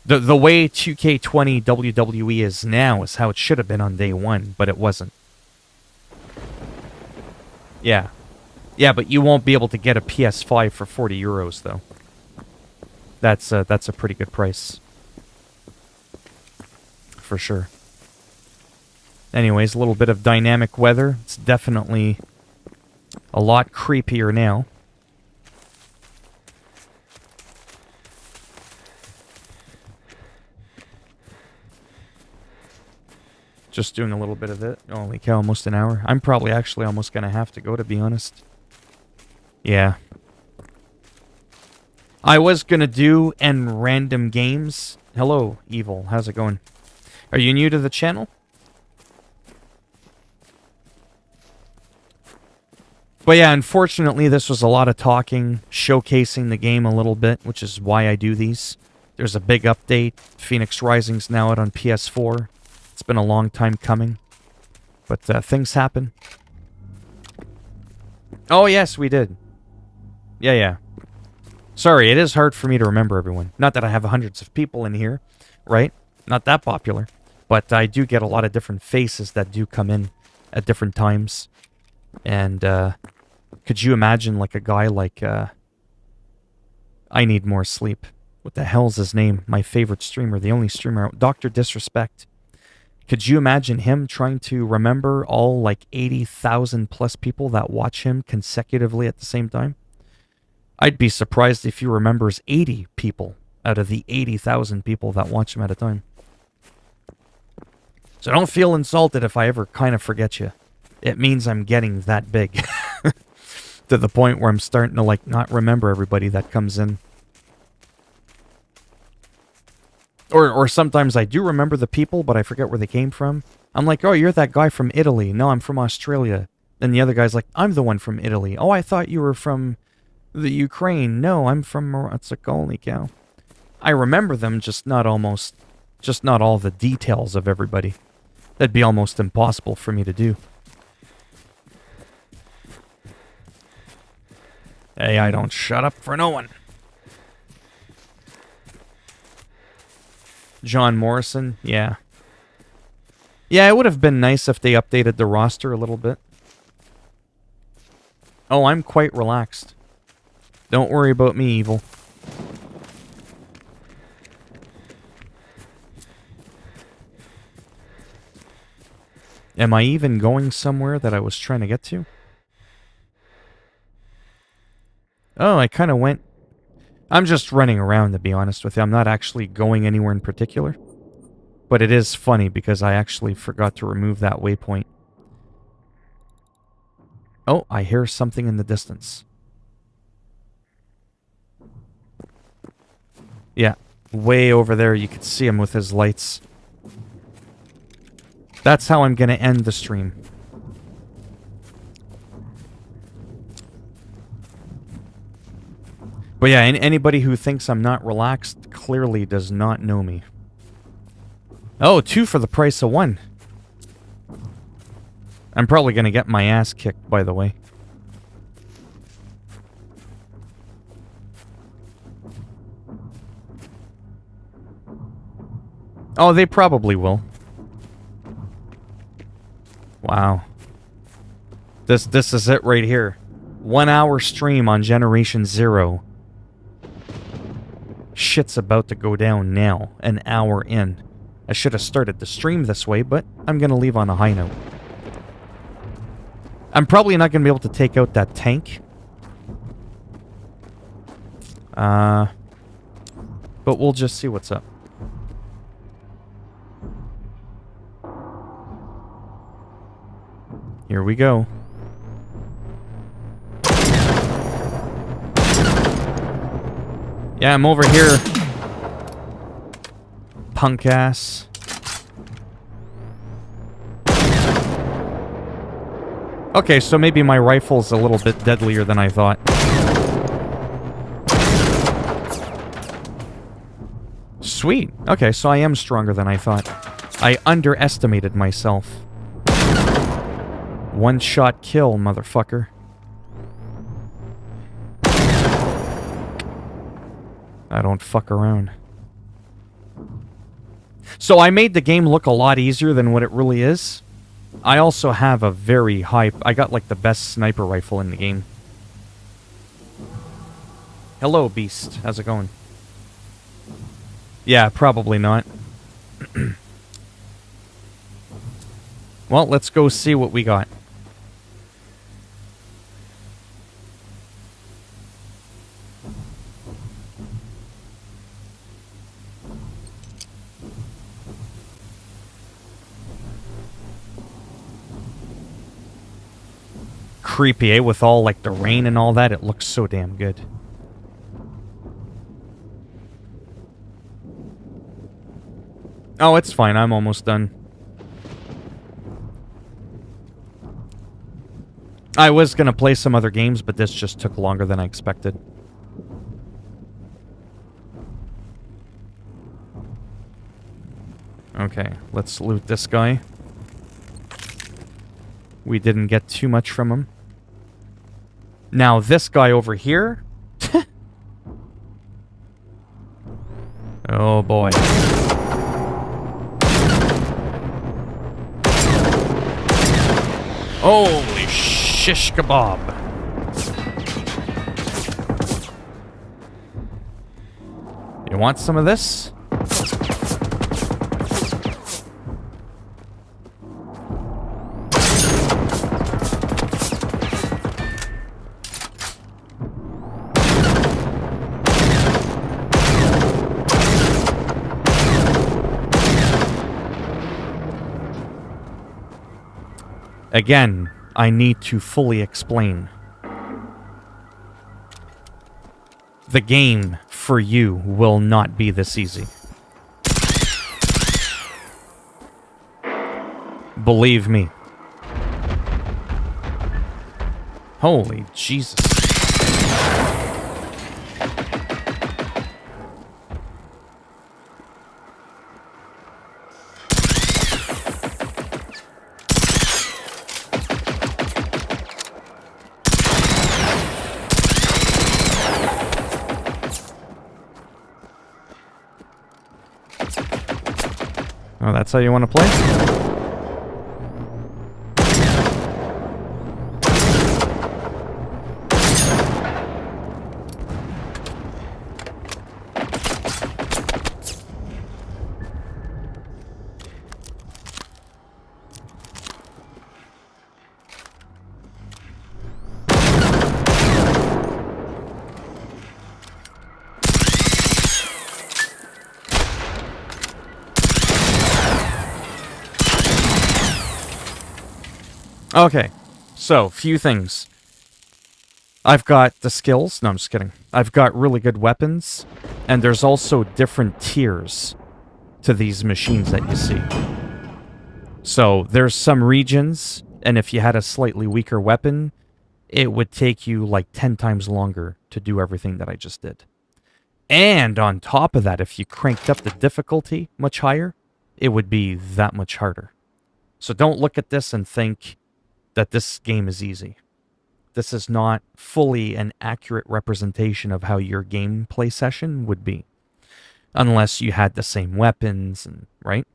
The way 2K20 WWE is now is how it should have been on day one, but it wasn't. Yeah. Yeah, but you won't be able to get a PS5 for 40 euros, though. That's a pretty good price. For sure. Anyways, a little bit of dynamic weather. It's definitely a lot creepier now. Just doing a little bit of it. Holy cow, almost an hour. I'm probably actually almost going to have to go, to be honest. Yeah. I was going to do N random games. Hello, Evil. How's it going? Are you new to the channel? But yeah, unfortunately, this was a lot of talking, showcasing the game a little bit, which is why I do these. There's a big update. Phoenix Rising's now out on PS4. It's been a long time coming. But things happen. Oh, yes, we did. Yeah. Sorry, it is hard for me to remember everyone. Not that I have hundreds of people in here, right? Not that popular. But I do get a lot of different faces that do come in at different times. And could you imagine like a guy like... I need more sleep. What the hell's his name? My favorite streamer, the only streamer... Dr. Disrespect. Could you imagine him trying to remember all like 80,000 plus people that watch him consecutively at the same time? I'd be surprised if he remembers 80 people out of the 80,000 people that watch him at a time. So don't feel insulted if I ever kind of forget you. It means I'm getting that big. To the point where I'm starting to like not remember everybody that comes in. Or sometimes I do remember the people, but I forget where they came from. I'm like, oh, you're that guy from Italy. No, I'm from Australia. And the other guy's like, I'm the one from Italy. Oh, I thought you were from the Ukraine. No, I'm from It's like, holy cow. I remember them, just not all the details of everybody. That'd be almost impossible for me to do. Hey, I don't shut up for no one. John Morrison, yeah. Yeah, it would have been nice if they updated the roster a little bit. Oh, I'm quite relaxed. Don't worry about me, evil. Am I even going somewhere that I was trying to get to? Oh, I kind of went... I'm just running around, to be honest with you. I'm not actually going anywhere in particular. But it is funny because I actually forgot to remove that waypoint. Oh, I hear something in the distance. Yeah, way over there. You can see him with his lights. That's how I'm going to end the stream. But yeah, anybody who thinks I'm not relaxed clearly does not know me. Oh, 2 for the price of 1. I'm probably going to get my ass kicked, by the way. Oh, they probably will. Wow. This is it right here. 1 hour stream on Generation 0. Shit's about to go down now, an hour in. I should have started the stream this way, but I'm going to leave on a high note. I'm probably not going to be able to take out that tank. But we'll just see what's up. Here we go. Yeah, I'm over here. Punk ass. Okay, so maybe my rifle's a little bit deadlier than I thought. Sweet. Okay, so I am stronger than I thought. I underestimated myself. One-shot kill, motherfucker. I don't fuck around. So I made the game look a lot easier than what it really is. I also have a very high... I got like the best sniper rifle in the game. Hello, Beast. How's it going? Yeah, probably not. Well, let's go see what we got. Creepy, eh? With all, like, the rain and all that, it looks so damn good. Oh, it's fine. I'm almost done. I was gonna play some other games, but this just took longer than I expected. Okay, let's loot this guy. We didn't get too much from him. Now, this guy over here... Oh, boy. Holy shish kebab. You want some of this? Again, I need to fully explain. The game, for you, will not be this easy. Believe me. Holy Jesus. Oh, that's how you want to play? Okay, so, few things. I've got the skills. No, I'm just kidding. I've got really good weapons, and there's also different tiers to these machines that you see. So, there's some regions, and if you had a slightly weaker weapon, it would take you like 10 times longer to do everything that I just did. And on top of that, if you cranked up the difficulty much higher, it would be that much harder. So don't look at this and think that this game is easy. This is not fully an accurate representation of how your gameplay session would be. Unless you had the same weapons, and right?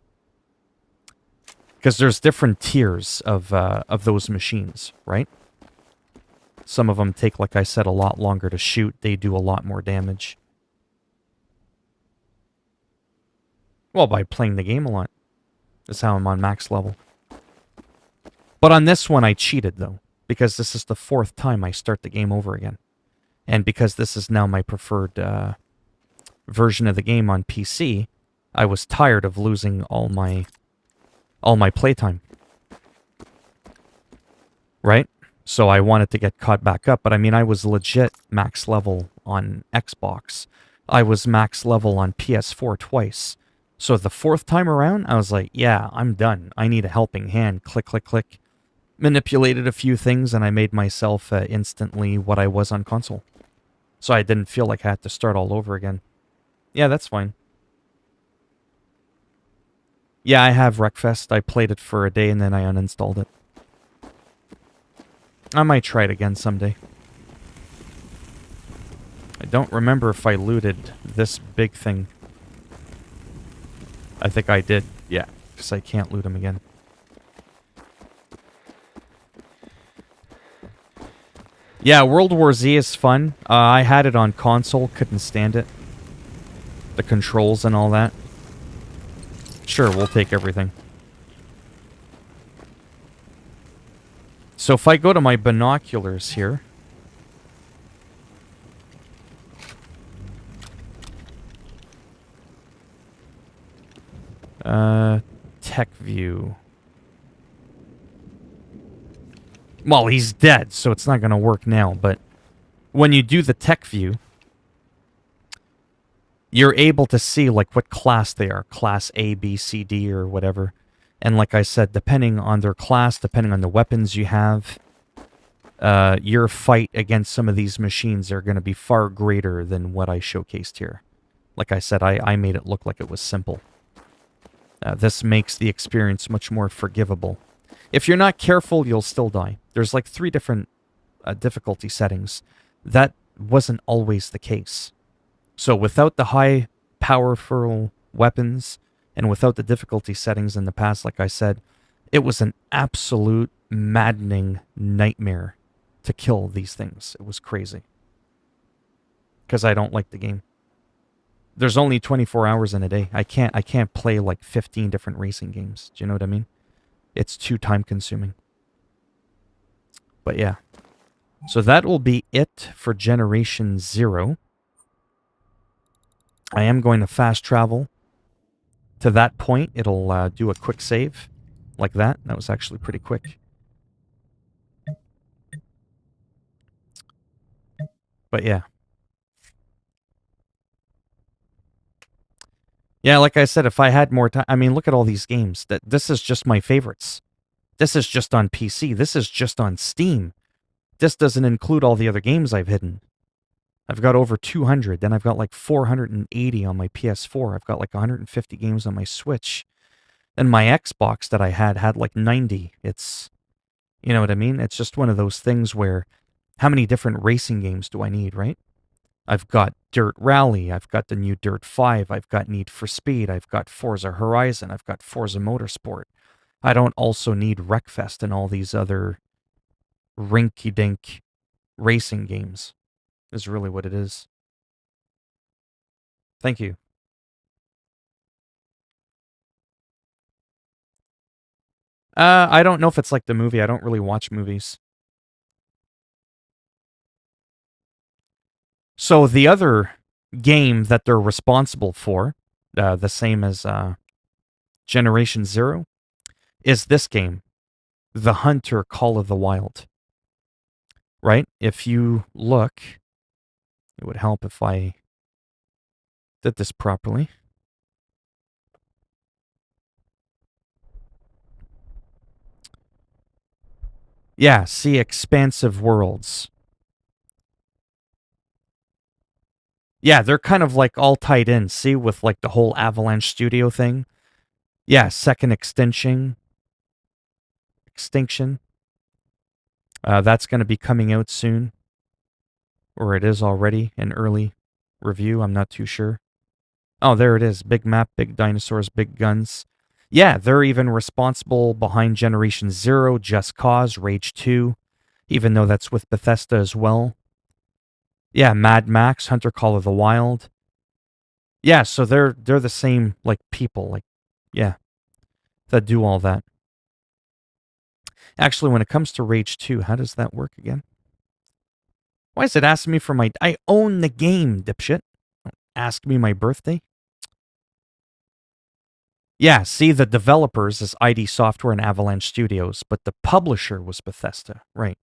Because there's different tiers of those machines, right? Some of them take, like I said, a lot longer to shoot. They do a lot more damage. Well, by playing the game a lot. That's how I'm on max level. But on this one, I cheated, though. Because this is the 4th time I start the game over again. And because this is now my preferred version of the game on PC, I was tired of losing all my playtime. Right? So I wanted to get caught back up. But I mean, I was legit max level on Xbox. I was max level on PS4 twice. So the 4th time around, I was like, yeah, I'm done. I need a helping hand. Click, click, click. Manipulated a few things, and I made myself instantly what I was on console. So I didn't feel like I had to start all over again. Yeah, that's fine. Yeah, I have Wreckfest. I played it for a day, and then I uninstalled it. I might try it again someday. I don't remember if I looted this big thing. I think I did, yeah, because I can't loot them again. Yeah, World War Z is fun. I had it on console, couldn't stand it. The controls and all that. Sure, we'll take everything. So if I go to my binoculars here... tech view. Well, he's dead, so it's not going to work now, but when you do the tech view, you're able to see, like, what class they are. Class A, B, C, D, or whatever. And like I said, depending on their class, depending on the weapons you have, your fight against some of these machines are going to be far greater than what I showcased here. Like I said, I made it look like it was simple. This makes the experience much more forgivable. If you're not careful, you'll still die. There's like 3 different difficulty settings. That wasn't always the case. So without the high, powerful weapons, and without the difficulty settings in the past, like I said, it was an absolute maddening nightmare to kill these things. It was crazy. Because I don't like the game. There's only 24 hours in a day. I can't play like 15 different racing games. Do you know what I mean? It's too time consuming. But yeah. So that will be it for Generation 0. I am going to fast travel to that point. It'll do a quick save like that. That was actually pretty quick. But yeah. Yeah, like I said, if I had more time... I mean, look at all these games. This is just my favorites. This is just on PC. This is just on Steam. This doesn't include all the other games I've hidden. I've got over 200. Then I've got like 480 on my PS4. I've got like 150 games on my Switch. And my Xbox that I had like 90. It's... You know what I mean? It's just one of those things where... How many different racing games do I need, right? I've got Dirt Rally, I've got the new Dirt 5, I've got Need for Speed, I've got Forza Horizon, I've got Forza Motorsport. I don't also need Wreckfest and all these other rinky-dink racing games, is really what it is. Thank you. I don't know if it's like the movie. I don't really watch movies. So the other game that they're responsible for, the same as Generation 0, is this game. the Hunter Call of the Wild, right? If you look, it would help if I did this properly. Yeah, see Expansive Worlds. Yeah, they're kind of like all tied in, see, with like the whole Avalanche Studio thing. Yeah, second extinction. That's going to be coming out soon. Or it is already an early review, I'm not too sure. Oh, there it is. Big map, big dinosaurs, big guns. Yeah, they're even responsible behind Generation Zero, Just Cause, Rage 2, even though that's with Bethesda as well. Yeah, Mad Max, Hunter Call of the Wild. Yeah, so they're the same like people, like yeah, that do all that. Actually, when it comes to Rage 2, how does that work again? Why is it asking me for my I own the game, dipshit. Don't ask me my birthday. Yeah, see, the developers is ID Software and Avalanche Studios, but the publisher was Bethesda, right?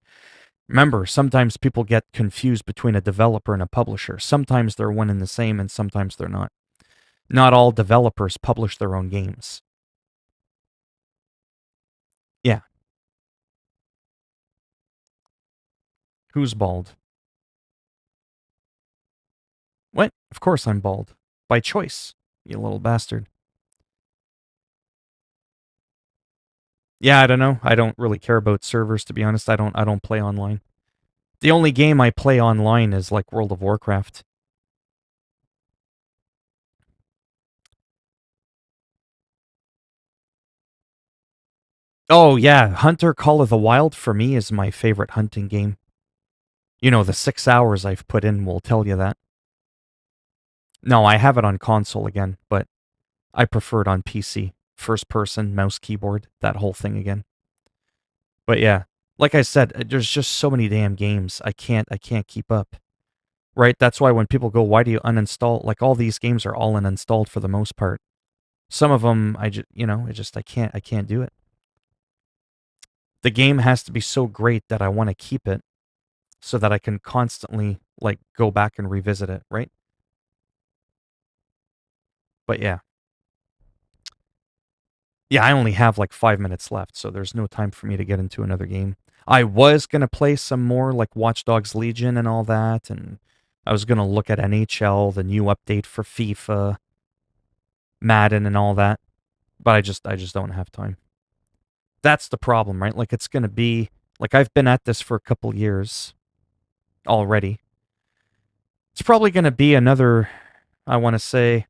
Remember, sometimes people get confused between a developer and a publisher. Sometimes they're one and the same, and sometimes they're not. Not all developers publish their own games. Yeah. Who's bald? What? Of course I'm bald. By choice, you little bastard. Yeah, I don't know. I don't really care about servers, to be honest. I don't play online. The only game I play online is like World of Warcraft. Oh yeah, Hunter Call of the Wild for me is my favorite hunting game. You know, the 6 hours I've put in will tell you that. No, I have it on console again, but I prefer it on PC. First person, mouse, keyboard, that whole thing again. But yeah, like I said, there's just so many damn games. I can't keep up. Right? That's why when people go, "Why do you uninstall?" Like all these games are all uninstalled for the most part. Some of them I just, I can't do it. The game has to be so great that I want to keep it so that I can constantly like go back and revisit it, right? But yeah. Yeah, I only have like 5 minutes left, so there's no time for me to get into another game. I was going to play some more like Watch Dogs Legion and all that, and I was going to look at NHL, the new update for FIFA, Madden and all that, but I just don't have time. That's the problem, right? Like it's going to be like I've been at this for a couple years already. It's probably going to be another, I want to say,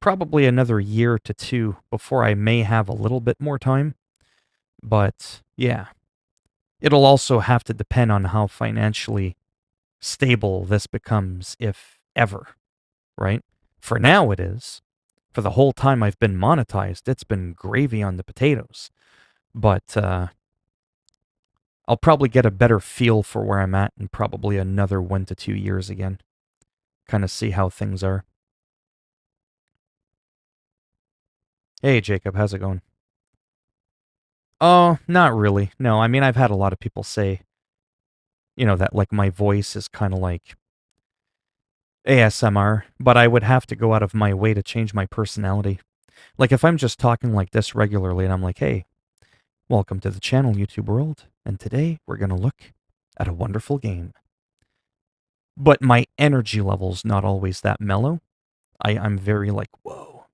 probably another year to two before I may have a little bit more time. But yeah, it'll also have to depend on how financially stable this becomes, if ever, right? For now, it is. For the whole time I've been monetized, it's been gravy on the potatoes. But I'll probably get a better feel for where I'm at in probably another 1 to 2 years again. Kind of see how things are. Hey, Jacob, how's it going? Oh, not really. No, I mean, I've had a lot of people say, that like my voice is kind of like ASMR, but I would have to go out of my way to change my personality. Like if I'm just talking like this regularly and I'm like, hey, welcome to the channel, YouTube world, and today we're going to look at a wonderful game. But my energy level's not always that mellow. I'm very like, whoa,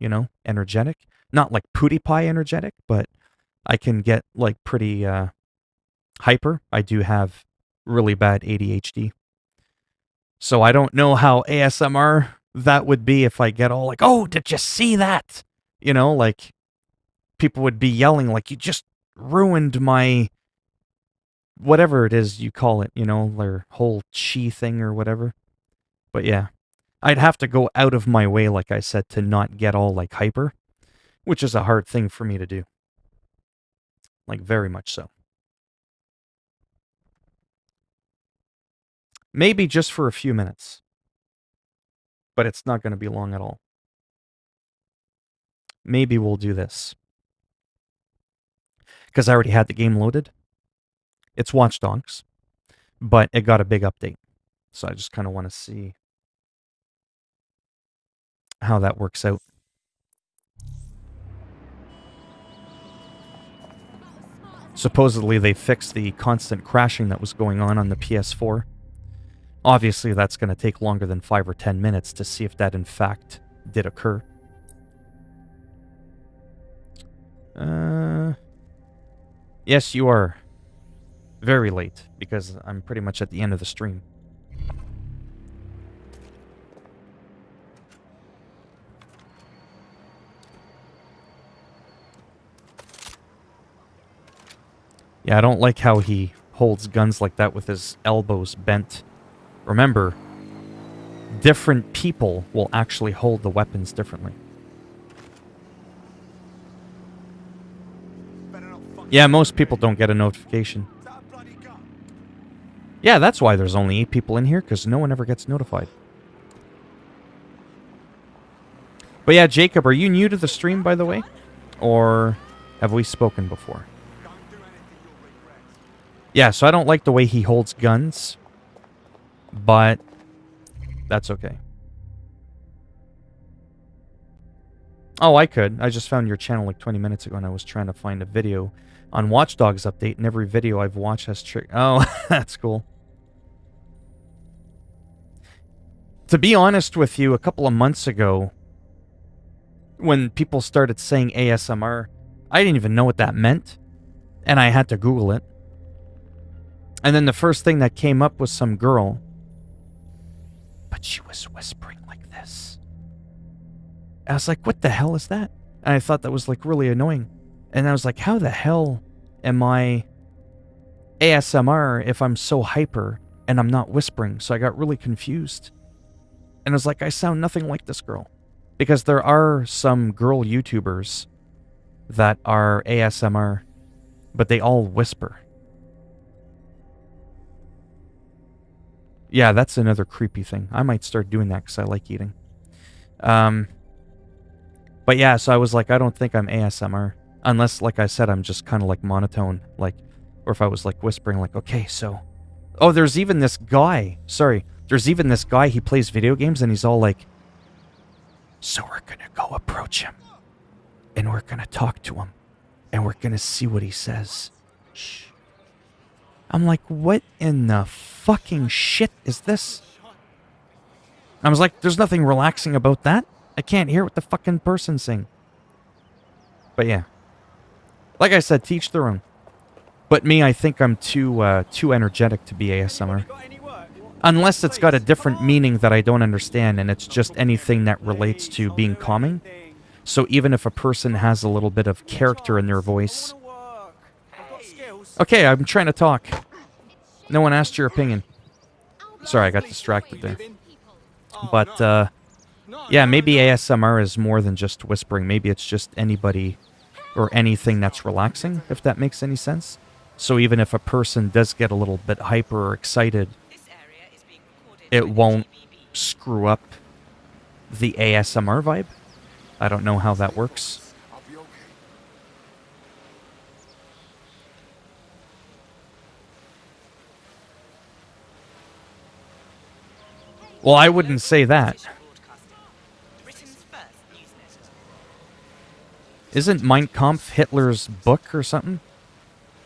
energetic. Not like PewDiePie energetic, but I can get like pretty hyper. I do have really bad ADHD. So I don't know how ASMR that would be if I get all like, oh, did you see that? Like people would be yelling like, you just ruined my whatever it is you call it, their whole chi thing or whatever. But yeah, I'd have to go out of my way, like I said, to not get all like hyper, which is a hard thing for me to do. Like very much so. Maybe just for a few minutes, but it's not going to be long at all. Maybe we'll do this. because I already had the game loaded. It's Watch Dogs, but it got a big update. So I just kind of want to see how that works out. Supposedly they fixed the constant crashing that was going on the PS4. Obviously that's going to take longer than 5 or 10 minutes to see if that in fact did occur. Yes, you are very late, because I'm pretty much at the end of the stream. Yeah, I don't like how he holds guns like that with his elbows bent. Remember, different people will actually hold the weapons differently. Yeah, most people don't get a notification. Yeah, that's why there's only 8 people in here, because no one ever gets notified. But yeah, Jacob, are you new to the stream, by the way? Or have we spoken before? Yeah, so I don't like the way he holds guns, but that's okay. Oh, I could. I just found your channel like 20 minutes ago, and I was trying to find a video on Watch Dogs update, and every video I've watched has Oh, that's cool. To be honest with you, a couple of months ago, when people started saying ASMR, I didn't even know what that meant, and I had to Google it. And then the first thing that came up was some girl, but she was whispering like this. I was like, what the hell is that? And I thought that was like really annoying. And I was like, how the hell am I ASMR if I'm so hyper and I'm not whispering? So I got really confused. And I was like, I sound nothing like this girl. Because there are some girl YouTubers that are ASMR, but they all whisper. Yeah, that's another creepy thing. I might start doing that because I like eating. But yeah, so I was like, I don't think I'm ASMR. Unless, like I said, I'm just kind of like monotone. Like, or if I was like whispering, like, okay, so... Oh, there's even this guy. Sorry. There's even this guy, he plays video games and he's all like... So we're gonna go approach him. And we're gonna talk to him. And we're gonna see what he says. Shh. I'm like, what in the fucking shit is this? I was like, there's nothing relaxing about that. I can't hear what the fucking person's saying. But yeah. Like I said, teach their own. But me, I think I'm too energetic to be ASMR. Unless it's got a different meaning that I don't understand, and it's just anything that relates to being calming. So even if a person has a little bit of character in their voice... Okay, I'm trying to talk. No one asked your opinion. Sorry, I got distracted there. But, yeah, maybe ASMR is more than just whispering. Maybe it's just anybody or anything that's relaxing, if that makes any sense. So even if a person does get a little bit hyper or excited, it won't screw up the ASMR vibe. I don't know how that works. Well, I wouldn't say that. Isn't Mein Kampf Hitler's book or something?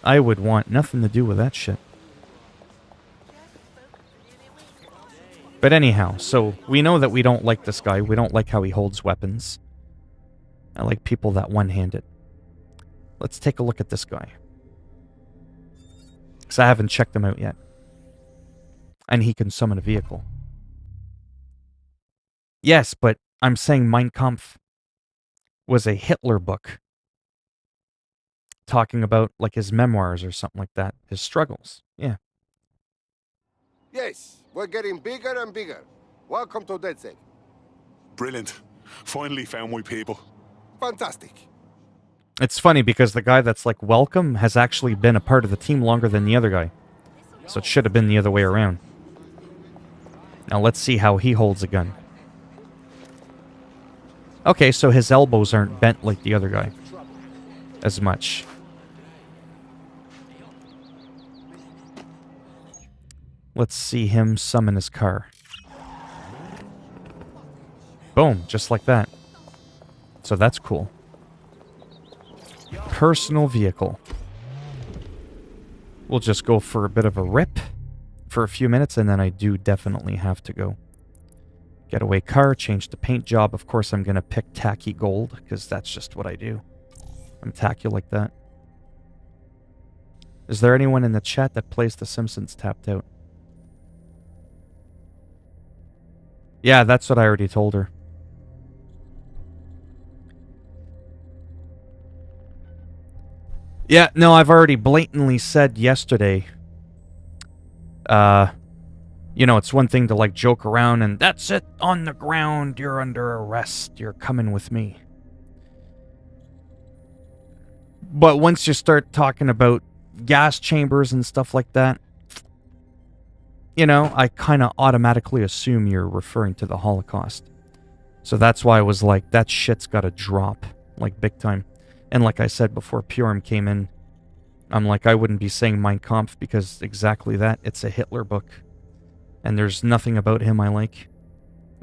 I would want nothing to do with that shit. But anyhow, so we know that we don't like this guy. We don't like how he holds weapons. I like people that one-handed. Let's take a look at this guy. Because I haven't checked him out yet. And he can summon a vehicle. Yes, but I'm saying Mein Kampf was a Hitler book. Talking about, like, his memoirs or something like that. His struggles. Yeah. Yes, we're getting bigger and bigger. Welcome to DedSec. Brilliant. Finally found my people. Fantastic. It's funny because the guy that's like, welcome, has actually been a part of the team longer than the other guy. So it should have been the other way around. Now let's see how he holds a gun. Okay, so his elbows aren't bent like the other guy. As much. Let's see him summon his car. Boom, just like that. So that's cool. Personal vehicle. We'll just go for a bit of a rip for a few minutes, and then I do definitely have to go. Getaway car, change the paint job. Of course, I'm going to pick tacky gold, because that's just what I do. I'm tacky like that. Is there anyone in the chat that plays The Simpsons tapped out? Yeah, that's what I already told her. Yeah, no, I've already blatantly said yesterday. You know, it's one thing to, like, joke around and, that's it, on the ground, you're under arrest, you're coming with me. But once you start talking about gas chambers and stuff like that, you know, I kind of automatically assume you're referring to the Holocaust. So that's why I was like, that shit's gotta drop, like, big time. And like I said before Purim came in, I'm like, I wouldn't be saying Mein Kampf because exactly that, it's a Hitler book. And there's nothing about him I like,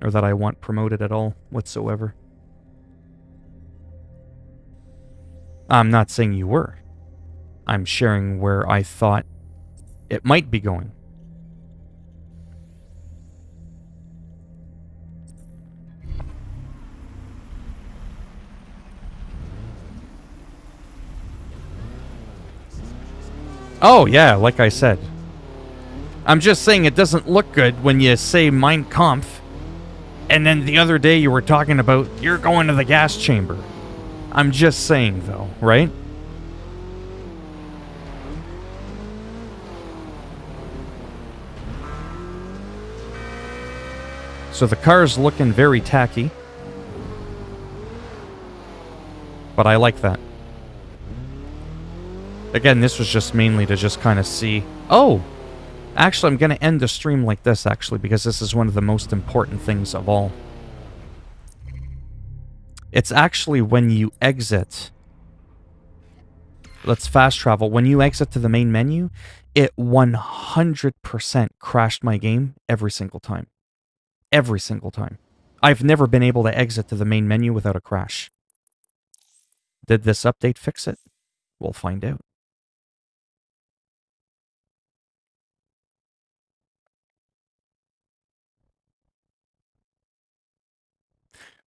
or that I want promoted at all, whatsoever. I'm not saying you were. I'm sharing where I thought it might be going. Oh, yeah, like I said. I'm just saying it doesn't look good when you say Mein Kampf, and then the other day you were talking about you're going to the gas chamber. I'm just saying, though, right? So the car's looking very tacky. But I like that. Again, this was just mainly to just kind of see... Oh! Actually, I'm going to end the stream like this, actually, because this is one of the most important things of all. It's actually when you exit... Let's fast travel. When you exit to the main menu, it 100% crashed my game every single time. Every single time. I've never been able to exit to the main menu without a crash. Did this update fix it? We'll find out.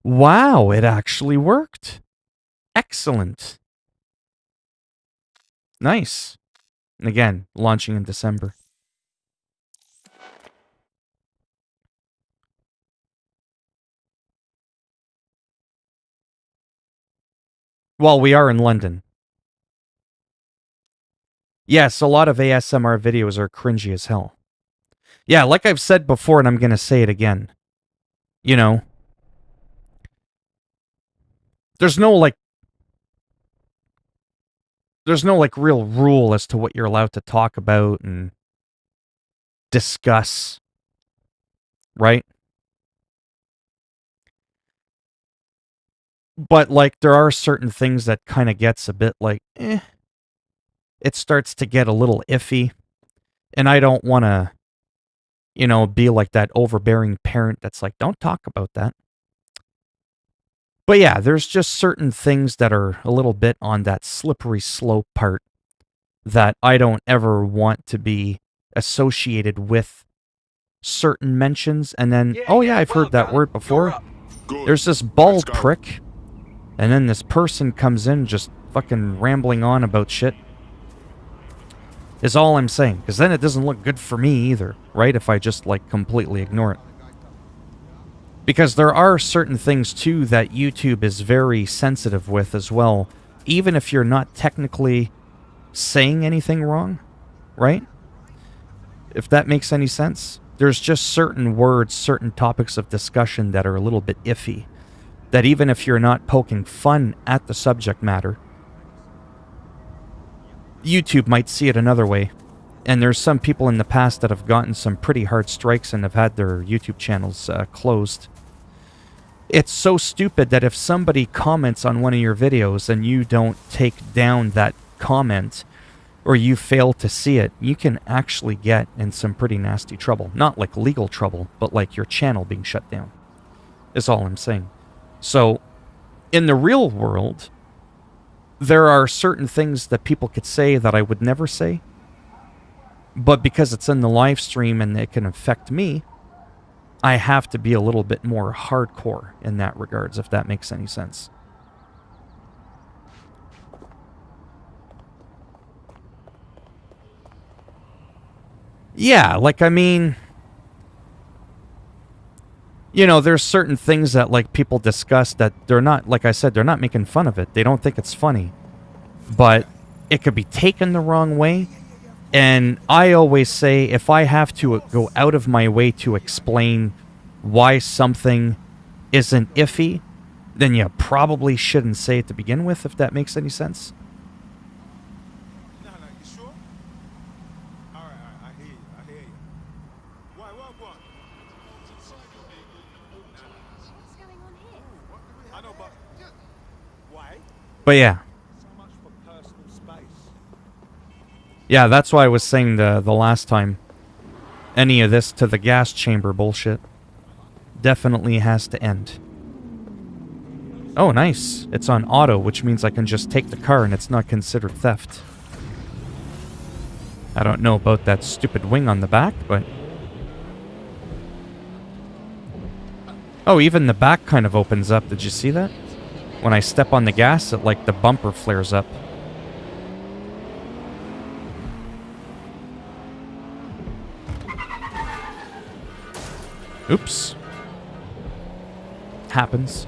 Wow, it actually worked. Excellent. Nice. And again, launching in December. Well, we are in London. Yes, a lot of ASMR videos are cringy as hell. Yeah, like I've said before, and I'm going to say it again. You know, there's no real rule as to what you're allowed to talk about and discuss, right? But, like, there are certain things that kind of gets a bit like, it starts to get a little iffy. And I don't want to, you know, be like that overbearing parent that's like, don't talk about that. But yeah, there's just certain things that are a little bit on that slippery slope part that I don't ever want to be associated with certain mentions. And then, oh yeah, I've heard that word before. There's this bald prick. And then this person comes in just fucking rambling on about shit. Is all I'm saying. Because then it doesn't look good for me either, right? If I just, like, completely ignore it. Because there are certain things, too, that YouTube is very sensitive with as well. Even if you're not technically saying anything wrong, right? If that makes any sense. There's just certain words, certain topics of discussion that are a little bit iffy. That even if you're not poking fun at the subject matter, YouTube might see it another way. And there's some people in the past that have gotten some pretty hard strikes and have had their YouTube channels closed. It's so stupid that if somebody comments on one of your videos and you don't take down that comment, or you fail to see it, you can actually get in some pretty nasty trouble. Not like legal trouble, but like your channel being shut down. Is all I'm saying. So, in the real world, there are certain things that people could say that I would never say. But because it's in the live stream and it can affect me, I have to be a little bit more hardcore in that regards, if that makes any sense. Yeah, like, I mean, you know, there's certain things that, like, people discuss that they're not, like I said, they're not making fun of it. They don't think it's funny. But it could be taken the wrong way. And I always say, if I have to go out of my way to explain why something isn't iffy, then you probably shouldn't say it to begin with, if that makes any sense. No, you sure? All right, I hear you. What? What's going on here? I know, but why? But yeah. So much for personal space. Yeah, that's why I was saying the last time. Any of this to the gas chamber bullshit definitely has to end. Oh, nice. It's on auto, which means I can just take the car and it's not considered theft. I don't know about that stupid wing on the back, but... Oh, even the back kind of opens up. Did you see that? When I step on the gas, it, like, the bumper flares up. Oops. Happens.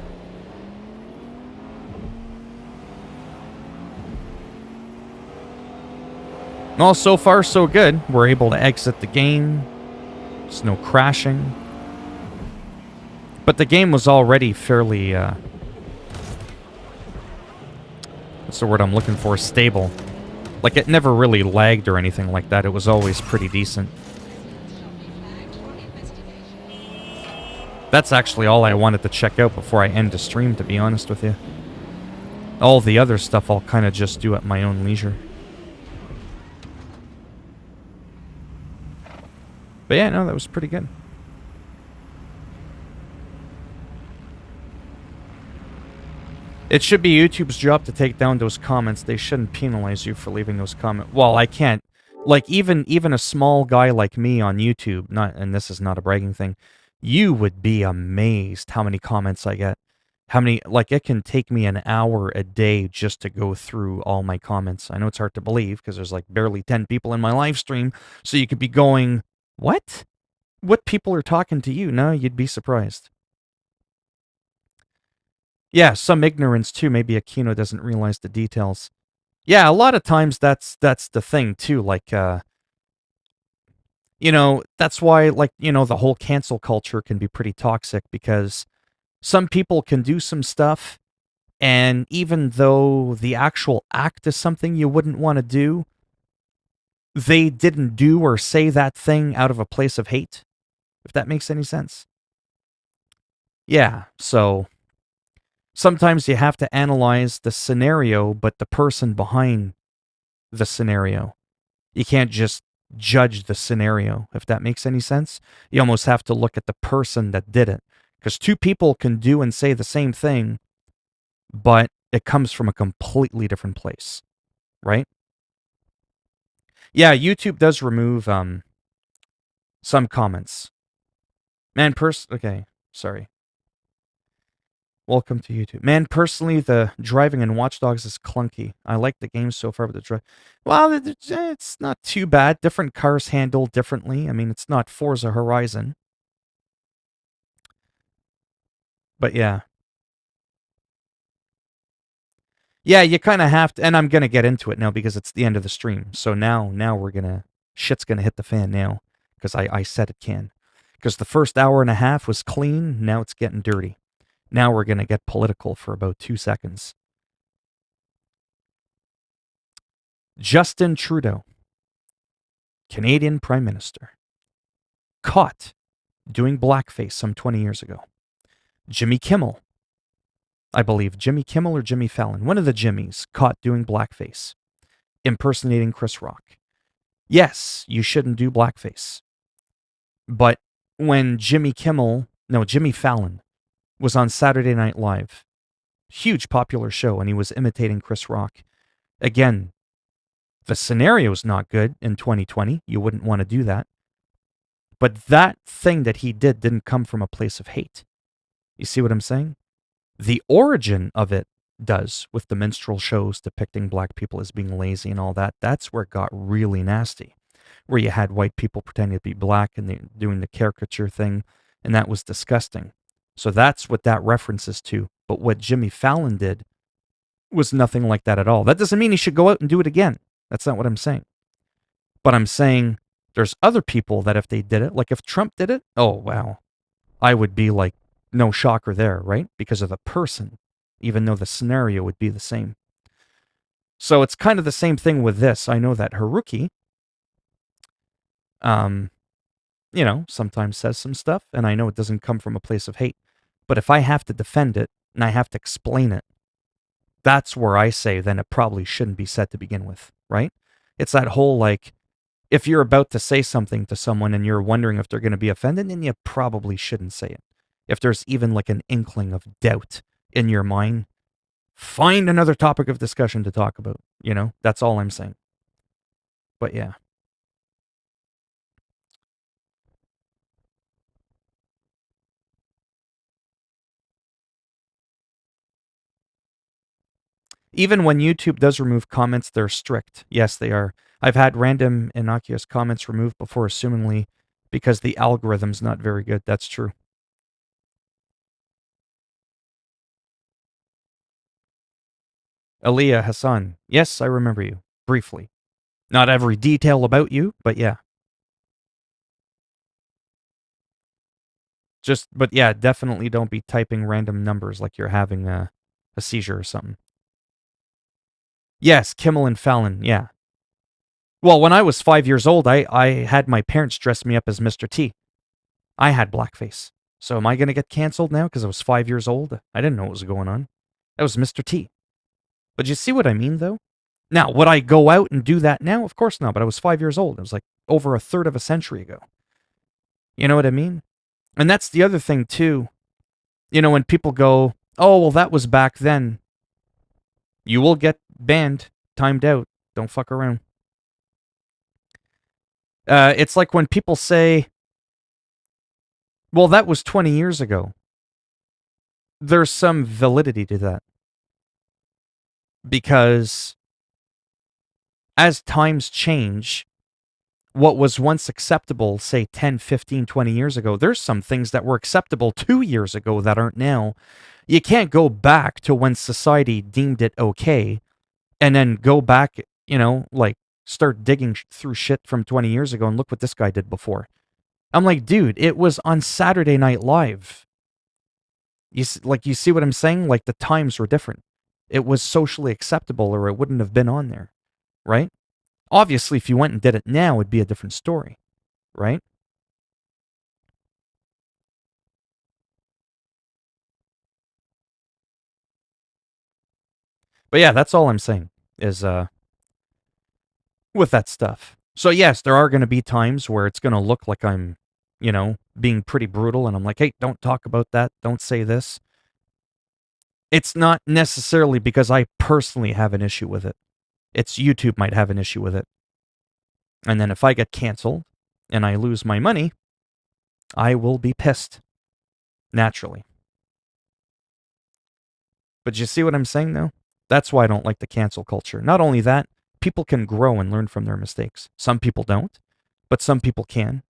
Well, so far so good. We're able to exit the game. There's no crashing. But the game was already fairly, what's the word I'm looking for? Stable. Like, it never really lagged or anything like that. It was always pretty decent. That's actually all I wanted to check out before I end the stream, to be honest with you. All the other stuff I'll kind of just do at my own leisure. But yeah, no, that was pretty good. It should be YouTube's job to take down those comments. They shouldn't penalize you for leaving those comments. Well, I can't. Like, even a small guy like me on YouTube, and this is not a bragging thing, you would be amazed how many comments I get. How many, like, it can take me an hour a day just to go through all my comments. I know it's hard to believe because there's like barely 10 people in my live stream. So you could be going, what? What people are talking to you? No, you'd be surprised. Yeah, some ignorance too. Maybe Aquino doesn't realize the details. Yeah, a lot of times that's the thing too. Like, you know, that's why, like, you know, the whole cancel culture can be pretty toxic because some people can do some stuff, and even though the actual act is something you wouldn't want to do, they didn't do or say that thing out of a place of hate, if that makes any sense. Yeah, so sometimes you have to analyze the scenario, but the person behind the scenario. You can't just judge the scenario, if that makes any sense. You almost have to look at the person that did it. Because two people can do and say the same thing, but it comes from a completely different place, right? Yeah, YouTube does remove some comments. Man, okay, sorry. Welcome to YouTube. Man, personally, the driving in Watch Dogs is clunky. I like the game so far, but the drive... Well, it's not too bad. Different cars handle differently. I mean, it's not Forza Horizon. But yeah. Yeah, you kind of have to... And I'm going to get into it now because it's the end of the stream. So now we're going to... Shit's going to hit the fan now. Because I said it can. Because the first hour and a half was clean. Now it's getting dirty. Now we're going to get political for about 2 seconds. Justin Trudeau, Canadian Prime Minister, caught doing blackface some 20 years ago. Jimmy Kimmel, I believe Jimmy Kimmel or Jimmy Fallon, one of the Jimmys, caught doing blackface. impersonating Chris Rock. Yes, you shouldn't do blackface. But when Jimmy Fallon was on Saturday Night Live, huge popular show, and he was imitating Chris Rock. Again, the scenario's not good in 2020. You wouldn't want to do that. But that thing that he didn't come from a place of hate. You see what I'm saying? The origin of it does, with the minstrel shows depicting black people as being lazy and all that. That's where it got really nasty, where you had white people pretending to be black and doing the caricature thing, and that was disgusting. So that's what that references to. But what Jimmy Fallon did was nothing like that at all. That doesn't mean he should go out and do it again. That's not what I'm saying. But I'm saying there's other people that if they did it, like if Trump did it, oh, wow, I would be like, no shocker there, right? Because of the person, even though the scenario would be the same. So it's kind of the same thing with this. I know that Haruki, sometimes says some stuff, and I know it doesn't come from a place of hate. But if I have to defend it and I have to explain it, that's where I say then it probably shouldn't be said to begin with, right? It's that whole like, if you're about to say something to someone and you're wondering if they're going to be offended, then you probably shouldn't say it. If there's even like an inkling of doubt in your mind, find another topic of discussion to talk about. That's all I'm saying. But yeah. Even when YouTube does remove comments, they're strict. Yes, they are. I've had random innocuous comments removed before, assumingly because the algorithm's not very good. That's true. Aliyah Hassan. Yes, I remember you. Briefly. Not every detail about you, but yeah. But yeah, definitely don't be typing random numbers like you're having a seizure or something. Yes, Kimmel and Fallon, yeah. Well, when I was 5 years old, I had my parents dress me up as Mr. T. I had blackface. So am I going to get canceled now because I was 5 years old? I didn't know what was going on. That was Mr. T. But you see what I mean, though? Now, would I go out and do that now? Of course not, but I was 5 years old. It was like over a third of a century ago. You know what I mean? And that's the other thing, too. When people go, oh, well, that was back then. You will get banned, timed out. Don't fuck around. It's like when people say, well, that was 20 years ago. There's some validity to that. Because as times change, what was once acceptable, say 10, 15, 20 years ago, there's some things that were acceptable 2 years ago that aren't now. You can't go back to when society deemed it okay and then go back, like start digging through shit from 20 years ago and look what this guy did before. I'm like, dude, it was on Saturday Night Live. You see what I'm saying? Like the times were different. It was socially acceptable or it wouldn't have been on there, right? Obviously, if you went and did it now, it'd be a different story, right? But yeah, that's all I'm saying is with that stuff. So yes, there are going to be times where it's going to look like I'm, being pretty brutal and I'm like, hey, don't talk about that. Don't say this. It's not necessarily because I personally have an issue with it. It's YouTube might have an issue with it. And then if I get canceled and I lose my money, I will be pissed. Naturally. But you see what I'm saying, though? That's why I don't like the cancel culture. Not only that, people can grow and learn from their mistakes. Some people don't, but some people can.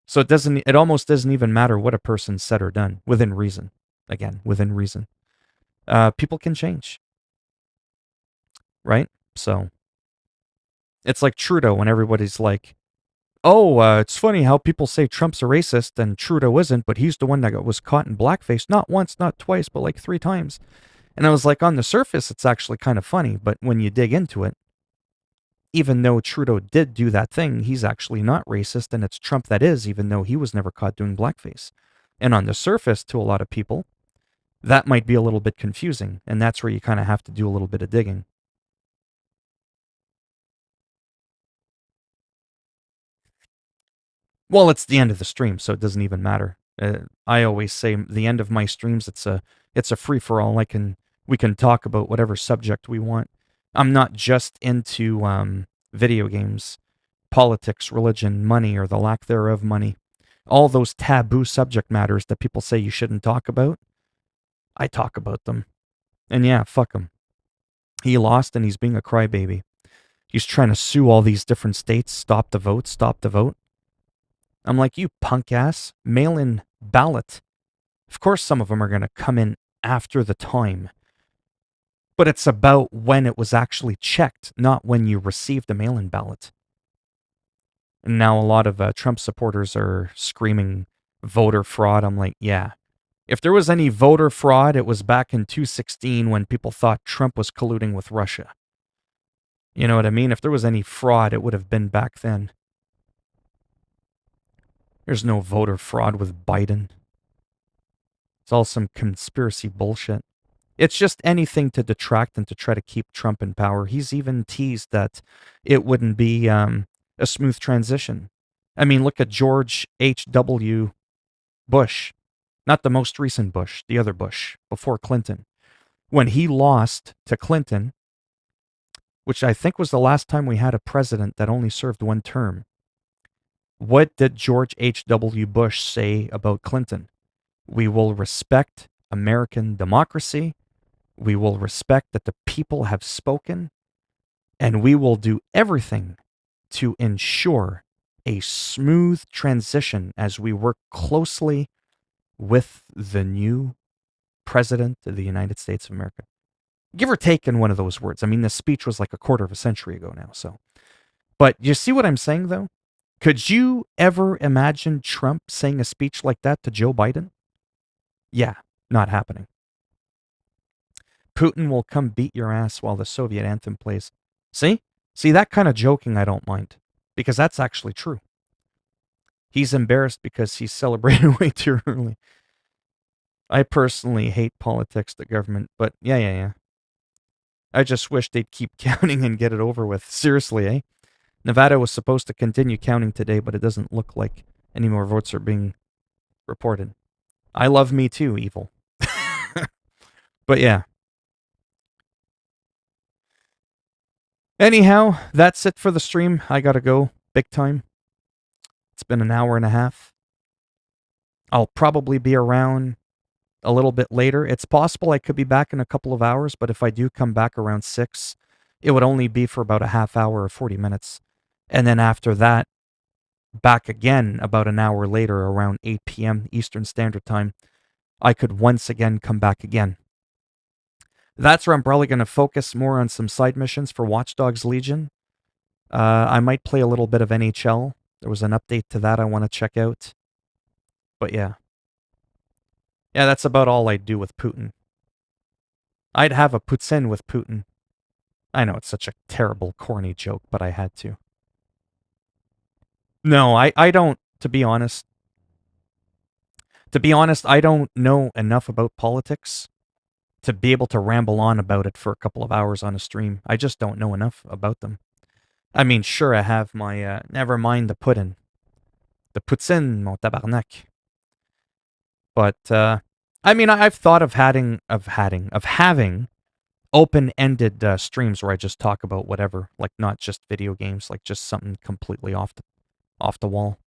So it almost doesn't even matter what a person said or done, within reason. Again, within reason. People can change. Right? So, it's like Trudeau when everybody's like, oh, it's funny how people say Trump's a racist and Trudeau isn't, but he's the one that was caught in blackface, not once, not twice, but like 3 times. And I was like, on the surface, it's actually kind of funny, but when you dig into it, even though Trudeau did do that thing, he's actually not racist, and it's Trump that is, even though he was never caught doing blackface. And on the surface, to a lot of people, that might be a little bit confusing, and that's where you kind of have to do a little bit of digging. Well, it's the end of the stream, so it doesn't even matter. I always say the end of my streams, it's a free for all. We can talk about whatever subject we want. I'm not just into video games, politics, religion, money, or the lack thereof money. All those taboo subject matters that people say you shouldn't talk about, I talk about them. And yeah, fuck him. He lost and he's being a crybaby. He's trying to sue all these different states, stop the vote, stop the vote. I'm like, you punk ass, mail in ballot. Of course, some of them are going to come in after the time. But it's about when it was actually checked, not when you received a mail in ballot. And now a lot of Trump supporters are screaming voter fraud. I'm like, yeah. If there was any voter fraud, it was back in 2016 when people thought Trump was colluding with Russia. You know what I mean? If there was any fraud, it would have been back then. There's no voter fraud with Biden. It's all some conspiracy bullshit. It's just anything to detract and to try to keep Trump in power. He's even teased that it wouldn't be a smooth transition. I mean, look at George H.W. Bush. Not the most recent Bush, the other Bush, before Clinton. When he lost to Clinton, which I think was the last time we had a president that only served one term, what did George H.W. Bush say about Clinton? We will respect American democracy. We will respect that the people have spoken. And we will do everything to ensure a smooth transition as we work closely with the new president of the United States of America. Give or take in one of those words. I mean, this speech was like a quarter of a century ago now, so. But you see what I'm saying, though? Could you ever imagine Trump saying a speech like that to Joe Biden? Yeah, not happening. Putin will come beat your ass while the Soviet anthem plays. See? See, that kind of joking I don't mind, because that's actually true. He's embarrassed because he's celebrated way too early. I personally hate politics, the government, but yeah. I just wish they'd keep counting and get it over with. Seriously, eh? Nevada was supposed to continue counting today, but it doesn't look like any more votes are being reported. I love me too, evil. But yeah. Anyhow, that's it for the stream. I gotta go. Big time. It's been an hour and a half. I'll probably be around a little bit later. It's possible I could be back in a couple of hours, but if I do come back around 6, it would only be for about a half hour or 40 minutes. And then after that, back again about an hour later around 8 p.m. Eastern Standard Time, I could once again come back again. That's where I'm probably going to focus more on some side missions for Watch Dogs Legion. I might play a little bit of NHL. There was an update to that I want to check out. But yeah. Yeah, that's about all I'd do with Putin. I'd have a Putin with Putin. I know it's such a terrible, corny joke, but I had to. No, I don't, to be honest. To be honest, I don't know enough about politics to be able to ramble on about it for a couple of hours on a stream. I just don't know enough about them. I mean, sure, I have my, never mind the Putin. The Putin, mon tabarnak. But, I mean, I've thought of having open-ended streams where I just talk about whatever, like not just video games, like just something completely off the wall.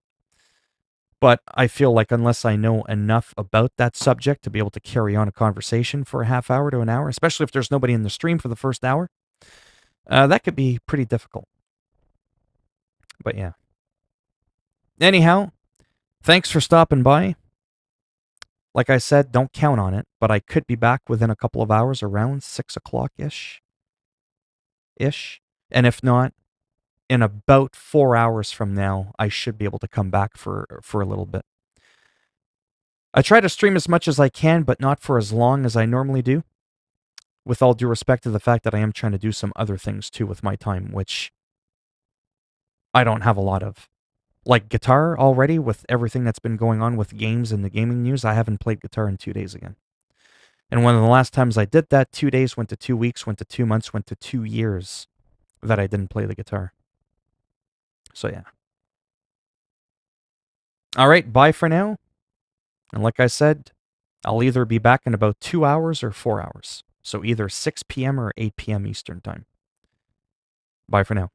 But I feel like unless I know enough about that subject to be able to carry on a conversation for a half hour to an hour, especially if there's nobody in the stream for the first hour, that could be pretty difficult. But yeah. Anyhow, thanks for stopping by. Like I said, don't count on it, but I could be back within a couple of hours around 6 o'clock-ish. And if not, in about 4 hours from now, I should be able to come back for a little bit. I try to stream as much as I can, but not for as long as I normally do. With all due respect to the fact that I am trying to do some other things too with my time, which I don't have a lot of. Like guitar already, with everything that's been going on with games and the gaming news, I haven't played guitar in 2 days again. And one of the last times I did that, 2 days went to 2 weeks, went to 2 months, went to 2 years that I didn't play the guitar. So yeah. All right, bye for now. And like I said, I'll either be back in about 2 hours or 4 hours. So either 6 p.m. or 8 p.m. Eastern Time. Bye for now.